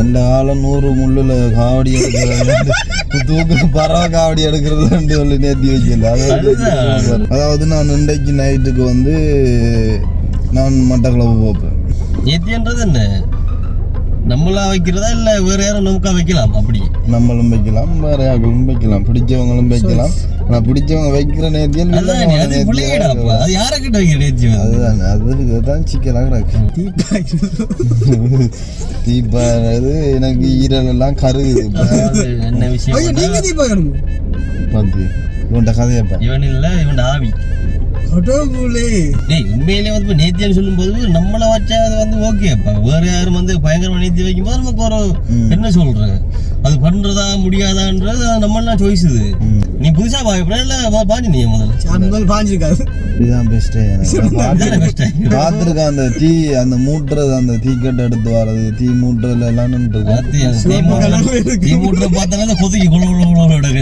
அந்த காலம் 100 முள்ளுல காவடி எடுக்கிறது தூக்கு பறவை காவடி எடுக்கிறது சொல்லி நேர்த்தி வைக்கல. அதாவது நான் இன்றைக்கு நைட்டுக்கு வந்து நான் மட்டக்களப்பு போப்பேன். நேர்த்தின்றது என்ன, நம்மளா வைக்கிறதா இல்ல வேற யாரும் நமக்கா வைக்கலாம்? அப்படி நம்மளும் வைக்கலாம், வேற யாரும் வைக்கலாம், பிடிச்சவங்களும் வைக்கலாம். நான் பிடிச்சவங்க வைக்கிற நேர்த்தியம் அது யாருக்கிட்ட வைக்கிற நேர்த்தியம்? அதுதான் அதுதான் சிக்கலாக கிடக்கு. தீபாவது எனக்கு ஈரல் எல்லாம் கருகுது. என்ன விஷயம் பார்த்து இவன்ட கதையப்பா, இவன் இல்ல இவன் ஆவி உண்மையிலே வந்து நேர்த்தின்னு சொல்லும் போது நம்மள வச்சா அது வந்து ஓகேப்பா. வேற யாரும் வந்து பயங்கரமா நேர்த்தி வைக்கும் போது நமக்கு ஒரு என்ன சொல்ற, அது பண்றதா முடியாதான்றது நம்மளாம் சாய்ஸ். இது நீ புதுசா பாஞ்சு நீ முதல்ல பாஞ்சிருக்காது. இதுதான் பெஸ்ட். பார்த்துருக்கேன் அந்த தீ அந்த மூட்டுறது, அந்த தீக்கட்டை எடுத்து வர்றது, தீ மூட்டுறதுல எல்லாம் தீ மூட்டுற பார்த்தாலும் கொதிக்கி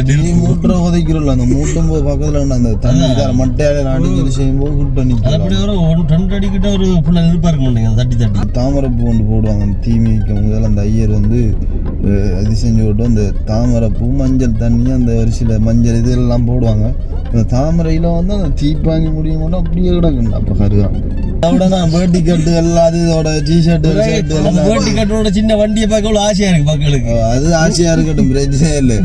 தீ மூட்டுற கொதிக்கிறோம்ல, அந்த மூட்டும் போது பக்கத்துல அந்த தண்ணி மட்டையால அடிக்கடி செய்யும் போது கூட்ட நிற்கும். அப்படி ஒரு 2 அடிக்கிட்ட ஒரு ஃபுல்லா நெருப்பா இருக்க மாட்டேங்க. தட்டி தட்டி தாமரைப்பூ கொண்டு போடுவாங்க. அந்த தீ மிதிக்கும் முதல்ல அந்த ஐயர் வந்து அது செஞ்சு விட்டு அந்த தாமரைப்பூ மஞ்சள் தண்ணி அந்த ஒரு சில மஞ்சள் இதெல்லாம் போடுவாங்க. அந்த தாமரையில வந்து அந்த தீப்பாஞ்சி முடியும் கூட அப்படியே கிடக்குங்க. அப்ப கருதான் அதோட நான் பேட்டி கட்டு எல்லாம் இதோட டிஷர்ட் பேட்டி கட்டோட சின்ன வண்டியை பார்க்க ஆசையா இருக்கு மக்களுக்கு. அது ஆசையா இருக்கட்டும், பிரச்சனை இல்லை.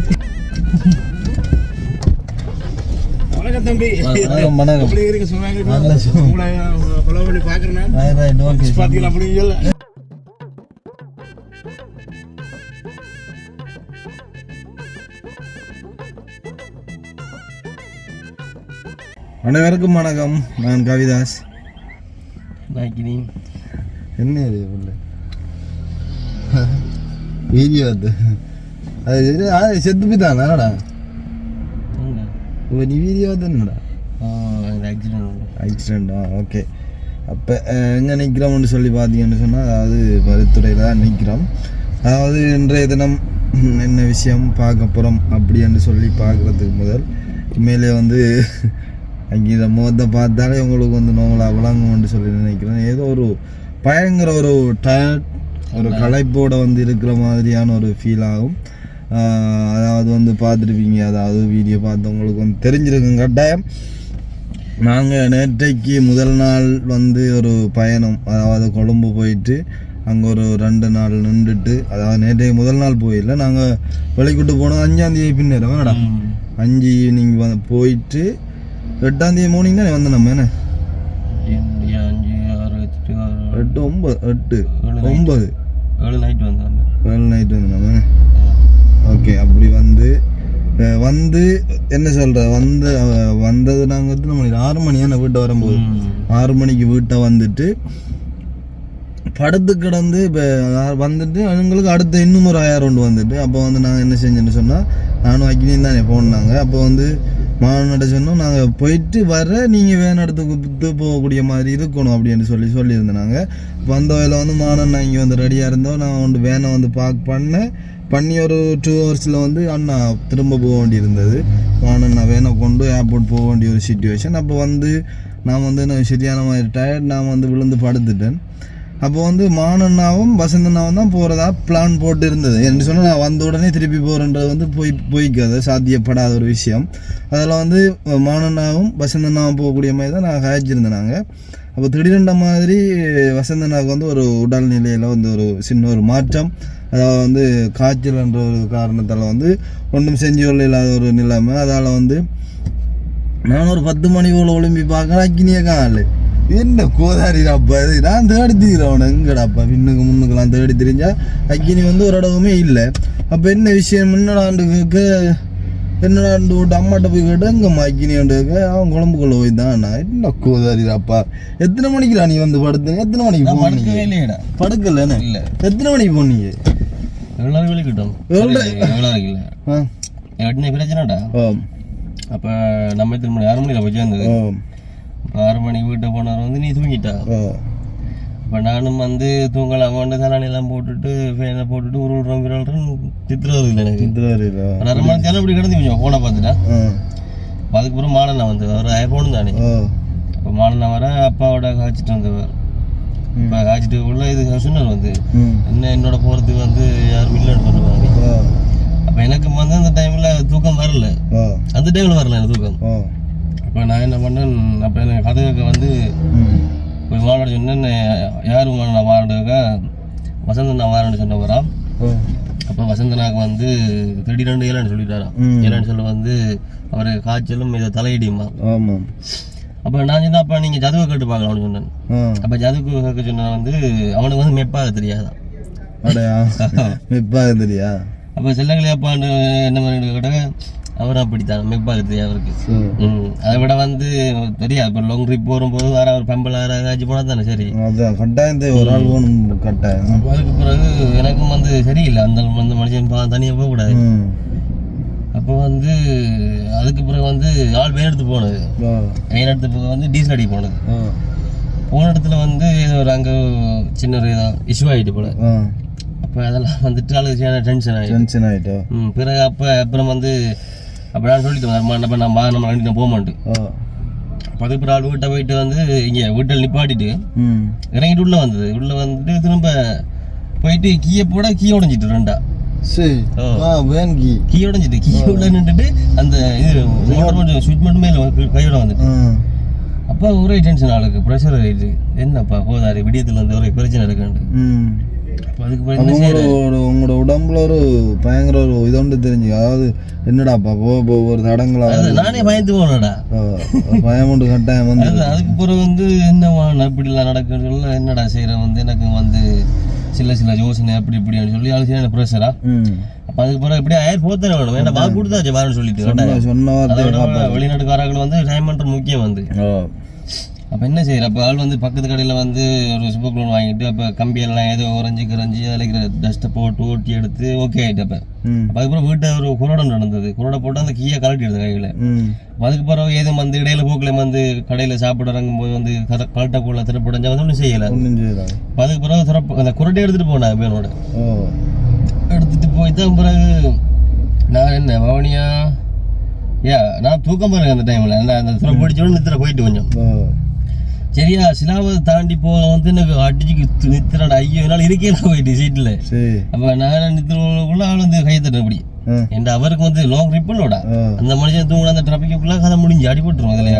அனைவருக்கும் வணக்கம். நான் கவிதாஸ். என்ன வீடியோ அது செத்து போய்தான் என்னடா நீ வீடியோ என்னடா ஆக்சிடென்டா? ஓகே. அப்போ எங்கே நிற்கிறோம்னு சொல்லி பார்த்தீங்கன்னு சொன்னால், அதாவது பருத்துறையில் தான் நிற்கிறோம். அதாவது இன்றைய தினம் என்ன விஷயம் பார்க்க போகிறோம் அப்படின்னு சொல்லி பார்க்குறதுக்கு முதல் மேலே வந்து அங்கே இதை முகத்தை பார்த்தாலே உங்களுக்கு வந்து நோங்களாக விளங்கும்னு சொல்லி நினைக்கிறேன். ஏதோ ஒரு பயங்கர ஒரு டயர்ட் ஒரு களைப்போடு வந்து இருக்கிற மாதிரியான ஒரு ஃபீல் ஆகும். அதாவது வந்து பார்த்துருப்பீங்க, அதாவது வீடியோ பார்த்தவங்களுக்கு வந்து தெரிஞ்சிருக்குங்க கட்டாயம். நாங்கள் நேற்றைக்கு முதல் நாள் வந்து ஒரு பயணம், அதாவது கொழும்பு போயிட்டு அங்கே ஒரு 2 நாள் நின்றுட்டு, அதாவது நேற்றைக்கு முதல் நாள் போயிடல, நாங்கள் வெளிக்கூட்டு போனோம் 5ஆம் தேதி பின்னேரம் வேணடா 5 ஈவினிங் வந்து போயிட்டு 8ஆம் தேதி மார்னிங் தானே வந்து நம்ம என்ன 7 நைட் வந்து நம்ம ஓகே. அப்படி வந்து என்ன சொல்கிற வந்தது நாங்கள் எத்தனை மணிக்கு 6 மணியான வீட்டை வரும்போது 6 மணிக்கு வீட்டை வந்துட்டு படுத்து கிடந்து இப்போ வந்துட்டு எங்களுக்கு அடுத்த இன்னும் ஒரு 1000 கொண்டு வந்துட்டு, அப்போ வந்து நாங்கள் என்ன செஞ்சோன்னு சொன்னால், நானும் அக்னியும் தானே போனாங்க. அப்போ வந்து மாவட்ட சொன்னோம், நாங்கள் போயிட்டு வர நீங்கள் வேன் இடத்துக்கு போகக்கூடிய மாதிரி இருக்கணும் அப்படின்னு சொல்லியிருந்தேன். நாங்கள் வந்த வகையில் வந்து மானண்ணா இங்கே வந்து ரெடியாக இருந்தோம். நான் வந்து வேனை வந்து பண்ணி ஒரு 2 ஹவர்ஸில் வந்து அண்ணா திரும்ப போக வேண்டி இருந்தது. மானண்ணா வேனை கொண்டு ஏர்போர்ட் போக வேண்டிய ஒரு சிச்சுவேஷன். அப்போ வந்து நான் வந்து சரியான மாதிரி டயர்ட், நான் வந்து விழுந்து படுத்துட்டேன். அப்போ வந்து மானண்ணாவும் வசந்தண்ணாவும் தான் போகிறதா பிளான் போட்டு இருந்தது. என்று சொன்னால் நான் வந்த உடனே திருப்பி போகிறேன்றது வந்து போய்க்காது, சாத்தியப்படாத ஒரு விஷயம். அதில் வந்து மானண்ணாவும் வசந்தண்ணாவும் போகக்கூடிய மாதிரி தான் நான் காய்ச்சிருந்தேன். நாங்கள் அப்போ திடீரென்ற மாதிரி வசந்தண்ணாவுக்கு வந்து ஒரு உடல்நிலையில் வந்து ஒரு சின்ன ஒரு மாற்றம், அதாவது வந்து காய்ச்சல் என்ற ஒரு காரணத்தால் வந்து ஒன்றும் செஞ்சு கொள்ள இல்லாத ஒரு நிலைமை. அதால் வந்து நான் ஒரு 10 மணி போல் ஒளிம்பி பார்க்குறேன், அக்கினியே காணல. என்ன கோதாரிடாப்பா இது, நான் தேடி திரிகிறவன எங்கடாப்பா முன்னுக்கெல்லாம் தேடி திரிஞ்சா அக்கினி வந்து ஒரு இடமுமே இல்லை. அப்போ என்ன விஷயம் என்னடாண்டு விட்டு அம்மாட்ட போய் கேட்டு எங்கம்மா அக்கினியாண்டு அவன் குழம்புக்குள்ள போய் தான். என்ன கோதாரிடாப்பா, எத்தனை மணிக்குடா நீ வந்து படுத்து? எத்தனை மணிக்கு போனீங்க? படுக்கலன்னு இல்லை, எத்தனை மணிக்கு போனீங்க? பிரச்சனைடா. அப்போ நம்ம 6 மணியில் போய் சேர்ந்தது. 6 மணிக்கு வீட்டை போனவர் வந்து நீ தூங்கிட்டா. இப்போ நானும் வந்து தூங்கலாம் கொண்டு தலானியெல்லாம் போட்டுட்டு ஃபேனை போட்டுட்டு உருள்றோம் தித்துறது இல்லை எனக்கு. 1/2 மணி நேரம் இப்படி கிடந்து கொஞ்சம் ஃபோனை பார்த்துட்டா. அதுக்கப்புறம் மாலண்ணா வந்து அவர் ஐஃபோனு தானே. அப்போ மாலண்ணா வர அப்பாவோட காய்ச்சிட்டு வந்தவர். இப்போ காய்ச்சிட்டு உள்ள இது சொன்னார் வந்து என்ன என்னோட போகிறதுக்கு வந்து யாரும் இல்லைன்னு சொன்ன மாதிரி. அப்போ எனக்கு வந்து அந்த டைமில் தூக்கம் வரல, அந்த டைமில் வரல எனக்கு தூக்கம். அப்போ நான் என்ன பண்ணேன், அப்போ எனக்கு கதைக்க வந்து போய் வாழ சொன்னேன். யாரும் நான் வாழக்க வசந்தன் நான் வாழன்னு சொன்ன வரான். அப்போ வசந்தனாக்கு வந்து திடீரெண்டு ஏழான்னு சொல்லிட்டாரான். ஏழான்னு சொல்ல வந்து அவர் காய்ச்சலும் இதை தலையிடியுமா. அப்போ நான் சொன்னேன், அப்போ நீங்கள் ஜதுவை கேட்டு பார்க்கலாம்னு சொன்னேன். அப்போ ஜதுக்கு கேட்க சொன்ன வந்து அவனுக்கு வந்து மெப்பாக தெரியாதான். மெப்பாக தெரியா? அப்போ செல்லங்களையாப்பான்னு என்ன மாதிரி கேட்டாங்க, அவரும் அப்படித்தான் மெப்பாக தெரியாது அவருக்கு. அதை விட வந்து தெரியாது. இப்போ லாங் ட்ரிப் போகும்போது வேற ஒரு பம்பல் ஆச்சு போனால் தானே சரி. கட்டாயம் ஒரு ஆள் போகணும் கட்டாயம். அப்போ அதுக்கு பிறகு எனக்கும் வந்து சரியில்லை, அந்த மனுஷன் தனியாக போகக்கூடாது. அப்போ வந்து அதுக்கு பிறகு வந்து ஆள் வேன் எடுத்து போனது. வேன் எடுத்து போக வந்து டீசல் அடி போனது. போன இடத்துல வந்து ஏதோ ஒரு அங்கே சின்ன ஒரு ஏதோ இஷ்யூ ஆகிட்டு போல. அப்போ அதெல்லாம் வந்துட்டு ஆளுக்கு டென்ஷன் ஆகிட்டு பிறகு அப்புறம் வந்து அப்போ நான் சொல்லிட்டு நம்ம நம்ம போக மாட்டேன். அப்போ அதுக்கு பிறகு ஆள் வீட்டை போயிட்டு வந்து இங்கே வீட்டில் நிப்பாட்டிட்டு இறங்கிட்டு உள்ளே வந்தது. உள்ளே வந்துட்டு திரும்ப போயிட்டு கீயை போட கீ உடஞ்சிட்டு ரெண்டா. கீ உடஞ்சிட்டு கீ உள்ள நின்றுட்டு அந்த இது மோட்டர் மட்டும் சுவிட்ச் மட்டும் மேலே கையோட வந்துட்டு. அப்போ ஒரே டென்ஷன் ஆளுக்கு ப்ரெஷர் ஆகிடுச்சு. என்னப்பா போதாரு விடியத்தில் வந்து ஒரே பிரச்சனை இருக்காண்டு. உங்களோட உடம்புல ஒரு பயங்கர ஒரு இதோண்டு தெரிஞ்சு, அதாவது என்னடாப்பா ஒரு தடங்களா நானே பயந்து போனடா, பயம் உண்டு கட்டாயம் வந்து. அதுக்கு பிறகு வந்து என்னவா இப்படிலாம் நடக்குதுல என்னடா செய்யற வந்து எனக்கு வந்து சில யோசனை அப்படி இப்படின்னு சொல்லி ஆலோசனை ப்ரெஷரா. அப்ப அதுக்கு பிறகு எப்படியா போத்தனை வேணும் வேண்டாம் வாக்கு கொடுத்தாச்சு வரேன்னு சொல்லிட்டு சொன்ன. வெளிநாட்டுக்காரர்கள் வந்து டைம் பண்ற முக்கியம் வந்து. அப்போ என்ன செய்யற, அப்போ ஆள் வந்து பக்கத்து கடையில் வந்து ஒரு சூப்பர் க்ளோன் வாங்கிட்டு அப்போ கம்பியெல்லாம் ஏதோ கரைஞ்சி அதில் இருக்கிற டஸ்ட்டை போட்டு ஓட்டி எடுத்து ஓகே ஆகிட்டு. அப்போ அதுக்கப்புறம் வீட்டை ஒரு குரோடம் நடந்தது. குரோடை போட்டு அந்த கீயை கலட்டி எடுத்து கையில். அதுக்கு பிறகு ஏதும் வந்து இடையில போக்கில் வந்து கடையில் சாப்பிட இறங்கும் போது வந்து கலட்டக்குள்ள திறப்படைஞ்சா வந்து ஒன்றும் செய்யலை. அதுக்கு பிறகு திறப்பு அந்த குரட்டை எடுத்துகிட்டு போனாங்க பேனோட. எடுத்துகிட்டு போய் தான் பிறகு நான் என்ன பவனியா நான் தூக்கம் பாருங்க அந்த டைமில் அந்த திறப்பு பிடிச்சோன்னு நித்திர போயிட்டு கொஞ்சம் சரியா. சிலாவை தாண்டி போக வந்து எனக்கு அடிச்சு நித்திரடா ஐயோ என்னால் இருக்கே போயிட்டு சீட்டில். அப்போ நான் நித்திரக்குள்ள ஆள் வந்து கை தட்டேன் அப்படி. என் அவருக்கு வந்து லாங் ட்ரிப்பனோட அந்த மனுஷன் தூங்கின அந்த டிராஃபிக்குள்ளே கதை முடிஞ்சு அடிபட்டுரும் அதில்.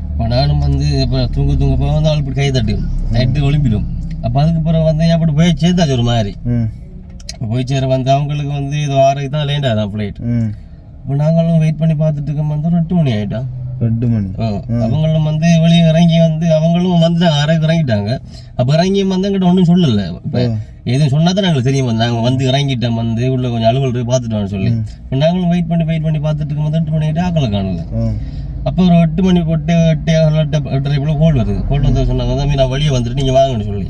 அப்போ நானும் வந்து இப்போ தூங்க போக வந்து ஆள் இப்படி கை தட்டு ஒலிம்பிடும். அப்போ அதுக்கு பிறகு வந்து அப்படி போய் சேர்த்தாச்சு ஒரு மாதிரி. இப்போ போய் சேர வந்து அவங்களுக்கு வந்து ஏதோ 6 தான் லேண்ட் ஆகுதான் ஃப்ளைட். இப்போ நாங்களும் வெயிட் பண்ணி பார்த்துட்டு இருக்கோம் வந்து 2 மணி ஆகிட்டா. 2 மணி அவங்களும் வந்து வெளியே இறங்கி வந்து அவங்களும் வந்து 6 இறங்கிட்டாங்க. அப்போ இறங்கி வந்து எங்கிட்ட ஒன்றும் சொல்லலை. இப்போ எதுவும் சொன்னா தான் நாங்களுக்கு தெரியும் நாங்கள் வந்து இறங்கிட்டோம் வந்து உள்ள கொஞ்சம் அலுவல் பார்த்துட்டோம்னு சொல்லி. இப்போ நாங்களும் வெயிட் பண்ணி பார்த்துட்டு இருக்கும் போது 2 மணி ஆகிட்டு ஆக்களை காணல. அப்போ ஒரு 8 மணி போட்டு 8:30 போல கோல் வருது. கோல் வந்து சொன்னாங்க தம்பி நான் வெளியே வந்துட்டு நீங்கள் வாங்கன்னு சொல்லி.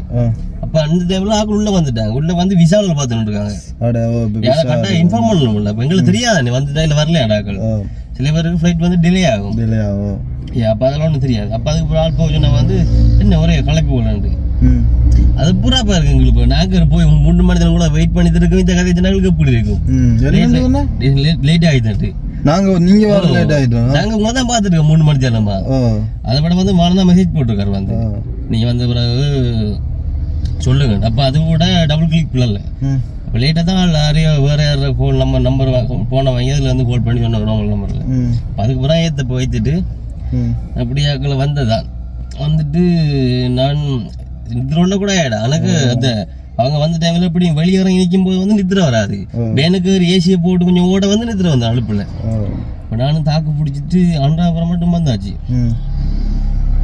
அப்போ அந்த டைமில் ஆக்கள் உள்ளே வந்துட்டாங்க. உள்ளே வந்து விசாவில் பார்த்துட்டு இருக்காங்க. கரெக்டாக இன்ஃபார்ம் பண்ணணும் இல்லை. இப்போ எங்களுக்கு தெரியாது நீ வந்து டைமில் வரலையா ஆக்கள். சில பேருக்கு ஃப்ளைட் வந்து டிலே ஆகும். அப்போ அதெல்லாம் ஒன்றும் தெரியாது. அப்போ அதுக்கு ஆள் போக சொன்னா வந்து என்ன ஒரே கலப்பி போகலான்ட்டு அது பூராப்பா இருக்கு எங்களுக்கு. நாங்கள் போய் 3 மணி நேரம் கூட வெயிட் பண்ணிட்டு இருக்கோம். இந்த கதை எங்களுக்கு எப்படி இருக்கும் லேட் ஆகிட்டு. நீங்க வர லேட் ஆயிட்டோம். நாங்க உங்க தான் பார்த்துட்டு இருக்கோம் 3 மணி நேரமா. அதை விட வந்து மாலதான் மெசேஜ் போட்டிருக்காரு வந்து நீங்க வந்து பிறகு சொல்லுங்க. அப்போ அது கூட டபுள் கிளிக் பிள்ளை. அப்போ லேட்டாக தான் நிறைய வேறு யார் ஃபோன் நம்பர் ஃபோனை வாங்கி அதில் வந்து கால் பண்ணி சொன்னாங்க நார்மல் நம்பரில். அதுக்கு பிறகு ஏற்ற போய்த்துட்டு அப்படியாக்களை வந்ததான் வந்துட்டு நான் நித்திர கூட ஆயிடா எனக்கு அந்த அவங்க வந்த டைமில் எப்படி வெளியே இறங்கி நிற்கும் போது வந்து நித்திர வராது. வேனுக்கு ஏசியை போட்டு கொஞ்சம் ஓட வந்து நித்திர வந்தேன் அழுப்பில். இப்போ நானும் தாக்கு பிடிச்சிட்டு அன்றாபுரம் மட்டும் வந்தாச்சு.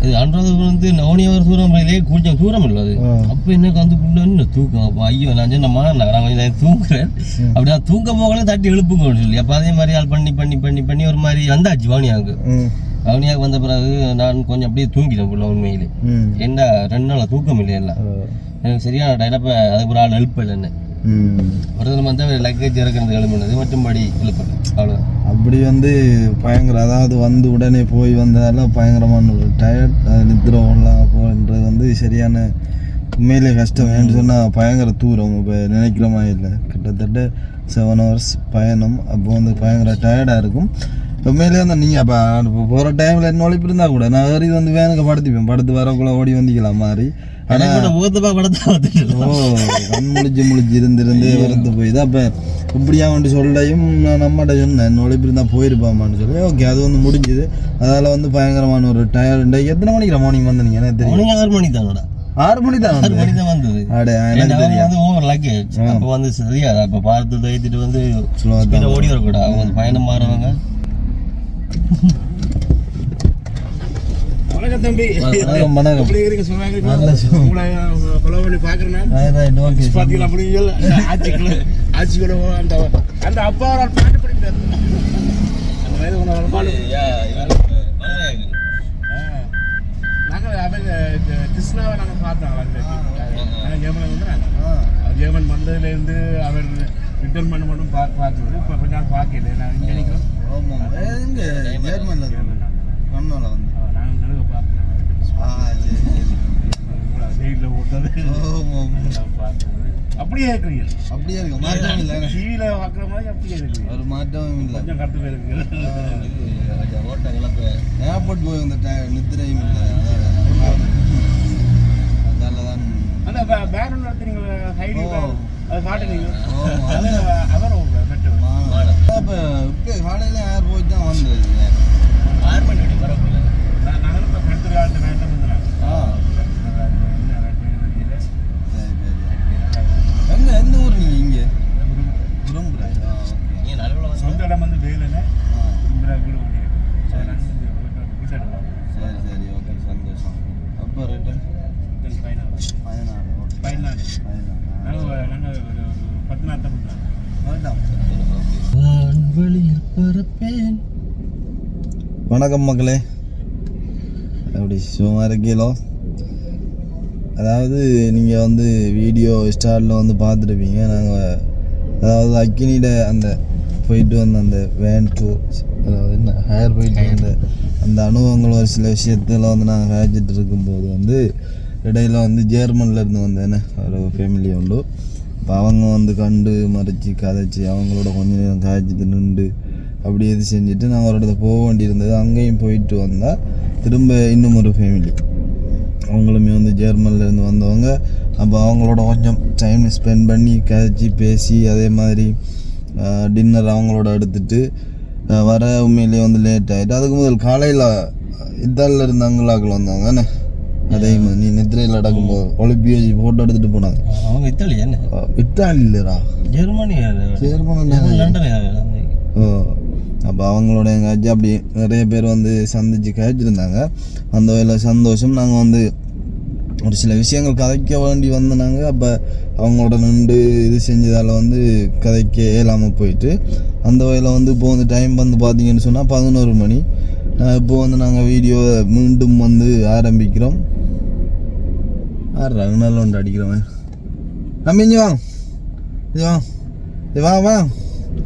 இது அன்றாபுரம் வந்து நவனியாவது தூரம் கொஞ்சம் தூரம் இல்லை அது. அப்போ எனக்கு வந்து புள்ள தூக்கம். அப்போ ஐயோ நான் சொன்னம்மா நான் தூங்குறேன் அப்படி நான் தூங்க போகல தட்டி எழுப்புங்கன்னு சொல்லி. அப்போ அதே மாதிரி ஆள் பண்ணி ஒரு மாதிரி வந்தாச்சு வவுனியாவுக்கு. வவுனியாவுக்கு வந்த பிறகு நான் கொஞ்சம் அப்படியே தூங்கிட்டேன் புள்ள உண்மையிலே. என்ன 2 நாள் தூக்கம் இல்லை எல்லாம் எனக்கு சரியான டைலப்ப. அதுக்கு ஒரு ஆள் எழுப்ப இல்லைன்னு ஒரு தினம் வந்து லக்கேஜ் இறக்குறது எழுப்புனது மட்டும்படி எழுப்பல அவ்வளோ. அப்படி வந்து பயங்கர அதாவது வந்து உடனே போய் வந்ததால பயங்கரமான ஒரு டயர்ட் நித்திரம்லாம் போன்றது வந்து சரியான உண்மையிலே கஷ்டம். ஏன்னு சொன்னால் பயங்கர தூரம். இப்போ நினைக்கிற மாதிரி இல்லை, கிட்டத்தட்ட 7 hours பயணம். அப்போ வந்து பயங்கர டயர்டாக இருக்கும் உண்மையிலே. வந்து நீங்கள் அப்போ போகிற டைமில் என்ன ஒழிப்பு இருந்தால் கூட நான் இது வந்து வேனுக்கு படுத்துப்பேன். படுத்து வரக்குள்ளே ஓடி வந்திக்கலாம் மாதிரி கண் முழிச்சு இருந்து வெறுத்து போய் தான். அப்போ இப்படியா வந்து சொல்லையும் நான் நம்மகிட்ட சொன்னேன் என்னோட இப்படி இருந்தால் போயிருப்பாமான்னு சொல்லி. ஓகே, அது வந்து முடிஞ்சுது. அதால் வந்து பயங்கரமான ஒரு டயர்டு. எத்தனை மணிக்கு மார்னிங் வந்தீங்க? எனக்கு தெரியும் 6 மணி தானோட. 6 மணி தான் வந்தது. அப்போ வந்து சரியா அப்போ பார்த்து தைத்துட்டு வந்து ஓடி வரக்கூடாது. அவங்க வந்து பயணம் மாறவங்க. வணக்கம் தம்பி. அந்த அப்பா பாட்டு படிக்கிறார். கிருஷ்ணாவை நாங்கள் பார்த்தோம். ஜெர்மன் வந்து ஜெர்மன் வந்ததுலேருந்து அவர் ரிட்டர்ன் பண்ண மட்டும் பார்த்துருவோம். இப்போ கொஞ்ச நாள் பார்க்கல. நான் இங்கே நினைக்கிறோம். ஜெர்மனில் வந்து நாங்கள் நடுவு பார்க்கலாம். ஜெயிலில் ஓட்டது பார்த்து அப்படியே இருக்கிறீங்க. அப்படியே இருக்கு, மாற்றமும் இல்லை. டிவியில் பார்க்குற மாதிரி அப்படியே இருக்குது. ஒரு மாற்றமும் இல்லை. கொஞ்சம் கருத்து போயிருக்கு. ஏர்போர்ட் போய் வந்த நித்திரையும் இல்லை. அதால தான் அந்த பேனர் நடத்துறீங்க. ஹைடி அது காட்டுறீங்க. அவரும் பெட்டு. இப்போ இப்போ காலையில் ஏர்போர்ட் தான் வந்தது. 6 மணி வரக்குள்ள நாங்களும் இப்போ கருத்து காலத்து நேரத்தை வந்துடுறோம். எந்த ஊர் நீங்கள்? இங்கே விரும்புகிறேன். சொந்த இடம் வந்து வேலைன்னு வீடு ஓடி இருக்கு. சரி சரி, ஓகே, சந்தோஷம். அப்போ ரிட்டன் 14. நாங்கள் ஒரு 10 நாள் தான் பண்ணுறோம். வணக்கம் மக்களே, அப்படி சும்மா இருக்கீங்களோ? அதாவது நீங்கள் வந்து வீடியோ ஸ்டார்டில் வந்து பார்த்துருப்பீங்க. நாங்கள் அதாவது அக்கினியிட அந்த போயிட்டு வந்த அந்த வேன் டூர், அதாவது என்ன ஹேர் போயிட்டு வந்த அந்த அனுபவங்கள் ஒரு சில விஷயத்தில் வந்து நாங்கள் காய்ச்சிட்டு இருக்கும்போது வந்து இடையில் வந்து ஜெர்மன்லேருந்து வந்து என்ன ஒரு ஃபேமிலி உண்டு. இப்போ அவங்க வந்து கண்டு மறைச்சி கதைச்சி அவங்களோட கொஞ்ச நேரம் காய்ச்சிட்டு நின்று அப்படி இது செஞ்சுட்டு நாங்கள் ஒரு இடத்துல போக வேண்டியிருந்தது. அங்கேயும் போயிட்டு வந்தால் திரும்ப இன்னும் ஒரு ஃபேமிலி, அவங்களுமே வந்து ஜெர்மன்லேருந்து வந்தவங்க. அப்போ அவங்களோட கொஞ்சம் டைம் ஸ்பெண்ட் பண்ணி கதைச்சி பேசி அதே மாதிரி டின்னர் அவங்களோட எடுத்துகிட்டு வர உண்மையிலே வந்து லேட் ஆகிட்டு. அதுக்கு முதல் காலையில் இத்தாலியில் இருந்த அங்கலாக்கள் வந்தாங்க என்ன, அதே மாதிரி நீ நித்திரையில் நடக்கும்போது ஒலிம்பியா ஃபோட்டோ எடுத்துகிட்டு போனாங்க. அவங்க இத்தாலி என்ன? Italy இல்லைரா, Germany. ஓ, அப்போ அவங்களோட எங்காச்சும் அப்படி நிறைய பேர் வந்து சந்திச்சு கழிச்சிருந்தாங்க. அந்த வகையில் சந்தோஷம். நாங்கள் வந்து ஒரு சில விஷயங்கள் கதைக்க வேண்டி வந்தாங்க. அப்போ அவங்களோட நின்று இது செஞ்சதால் வந்து கதைக்க இயலாமல் போயிட்டு அந்த வகையில் வந்து இப்போ வந்து டைம் வந்து பார்த்தீங்கன்னு சொன்னால் 11 மணி. இப்போ வந்து நாங்கள் வீடியோ மீண்டும் வந்து ஆரம்பிக்கிறோம். ரகுநாள் ஒன்று அடிக்கிறோம். நம்ம இங்கே வாங்க, இது வா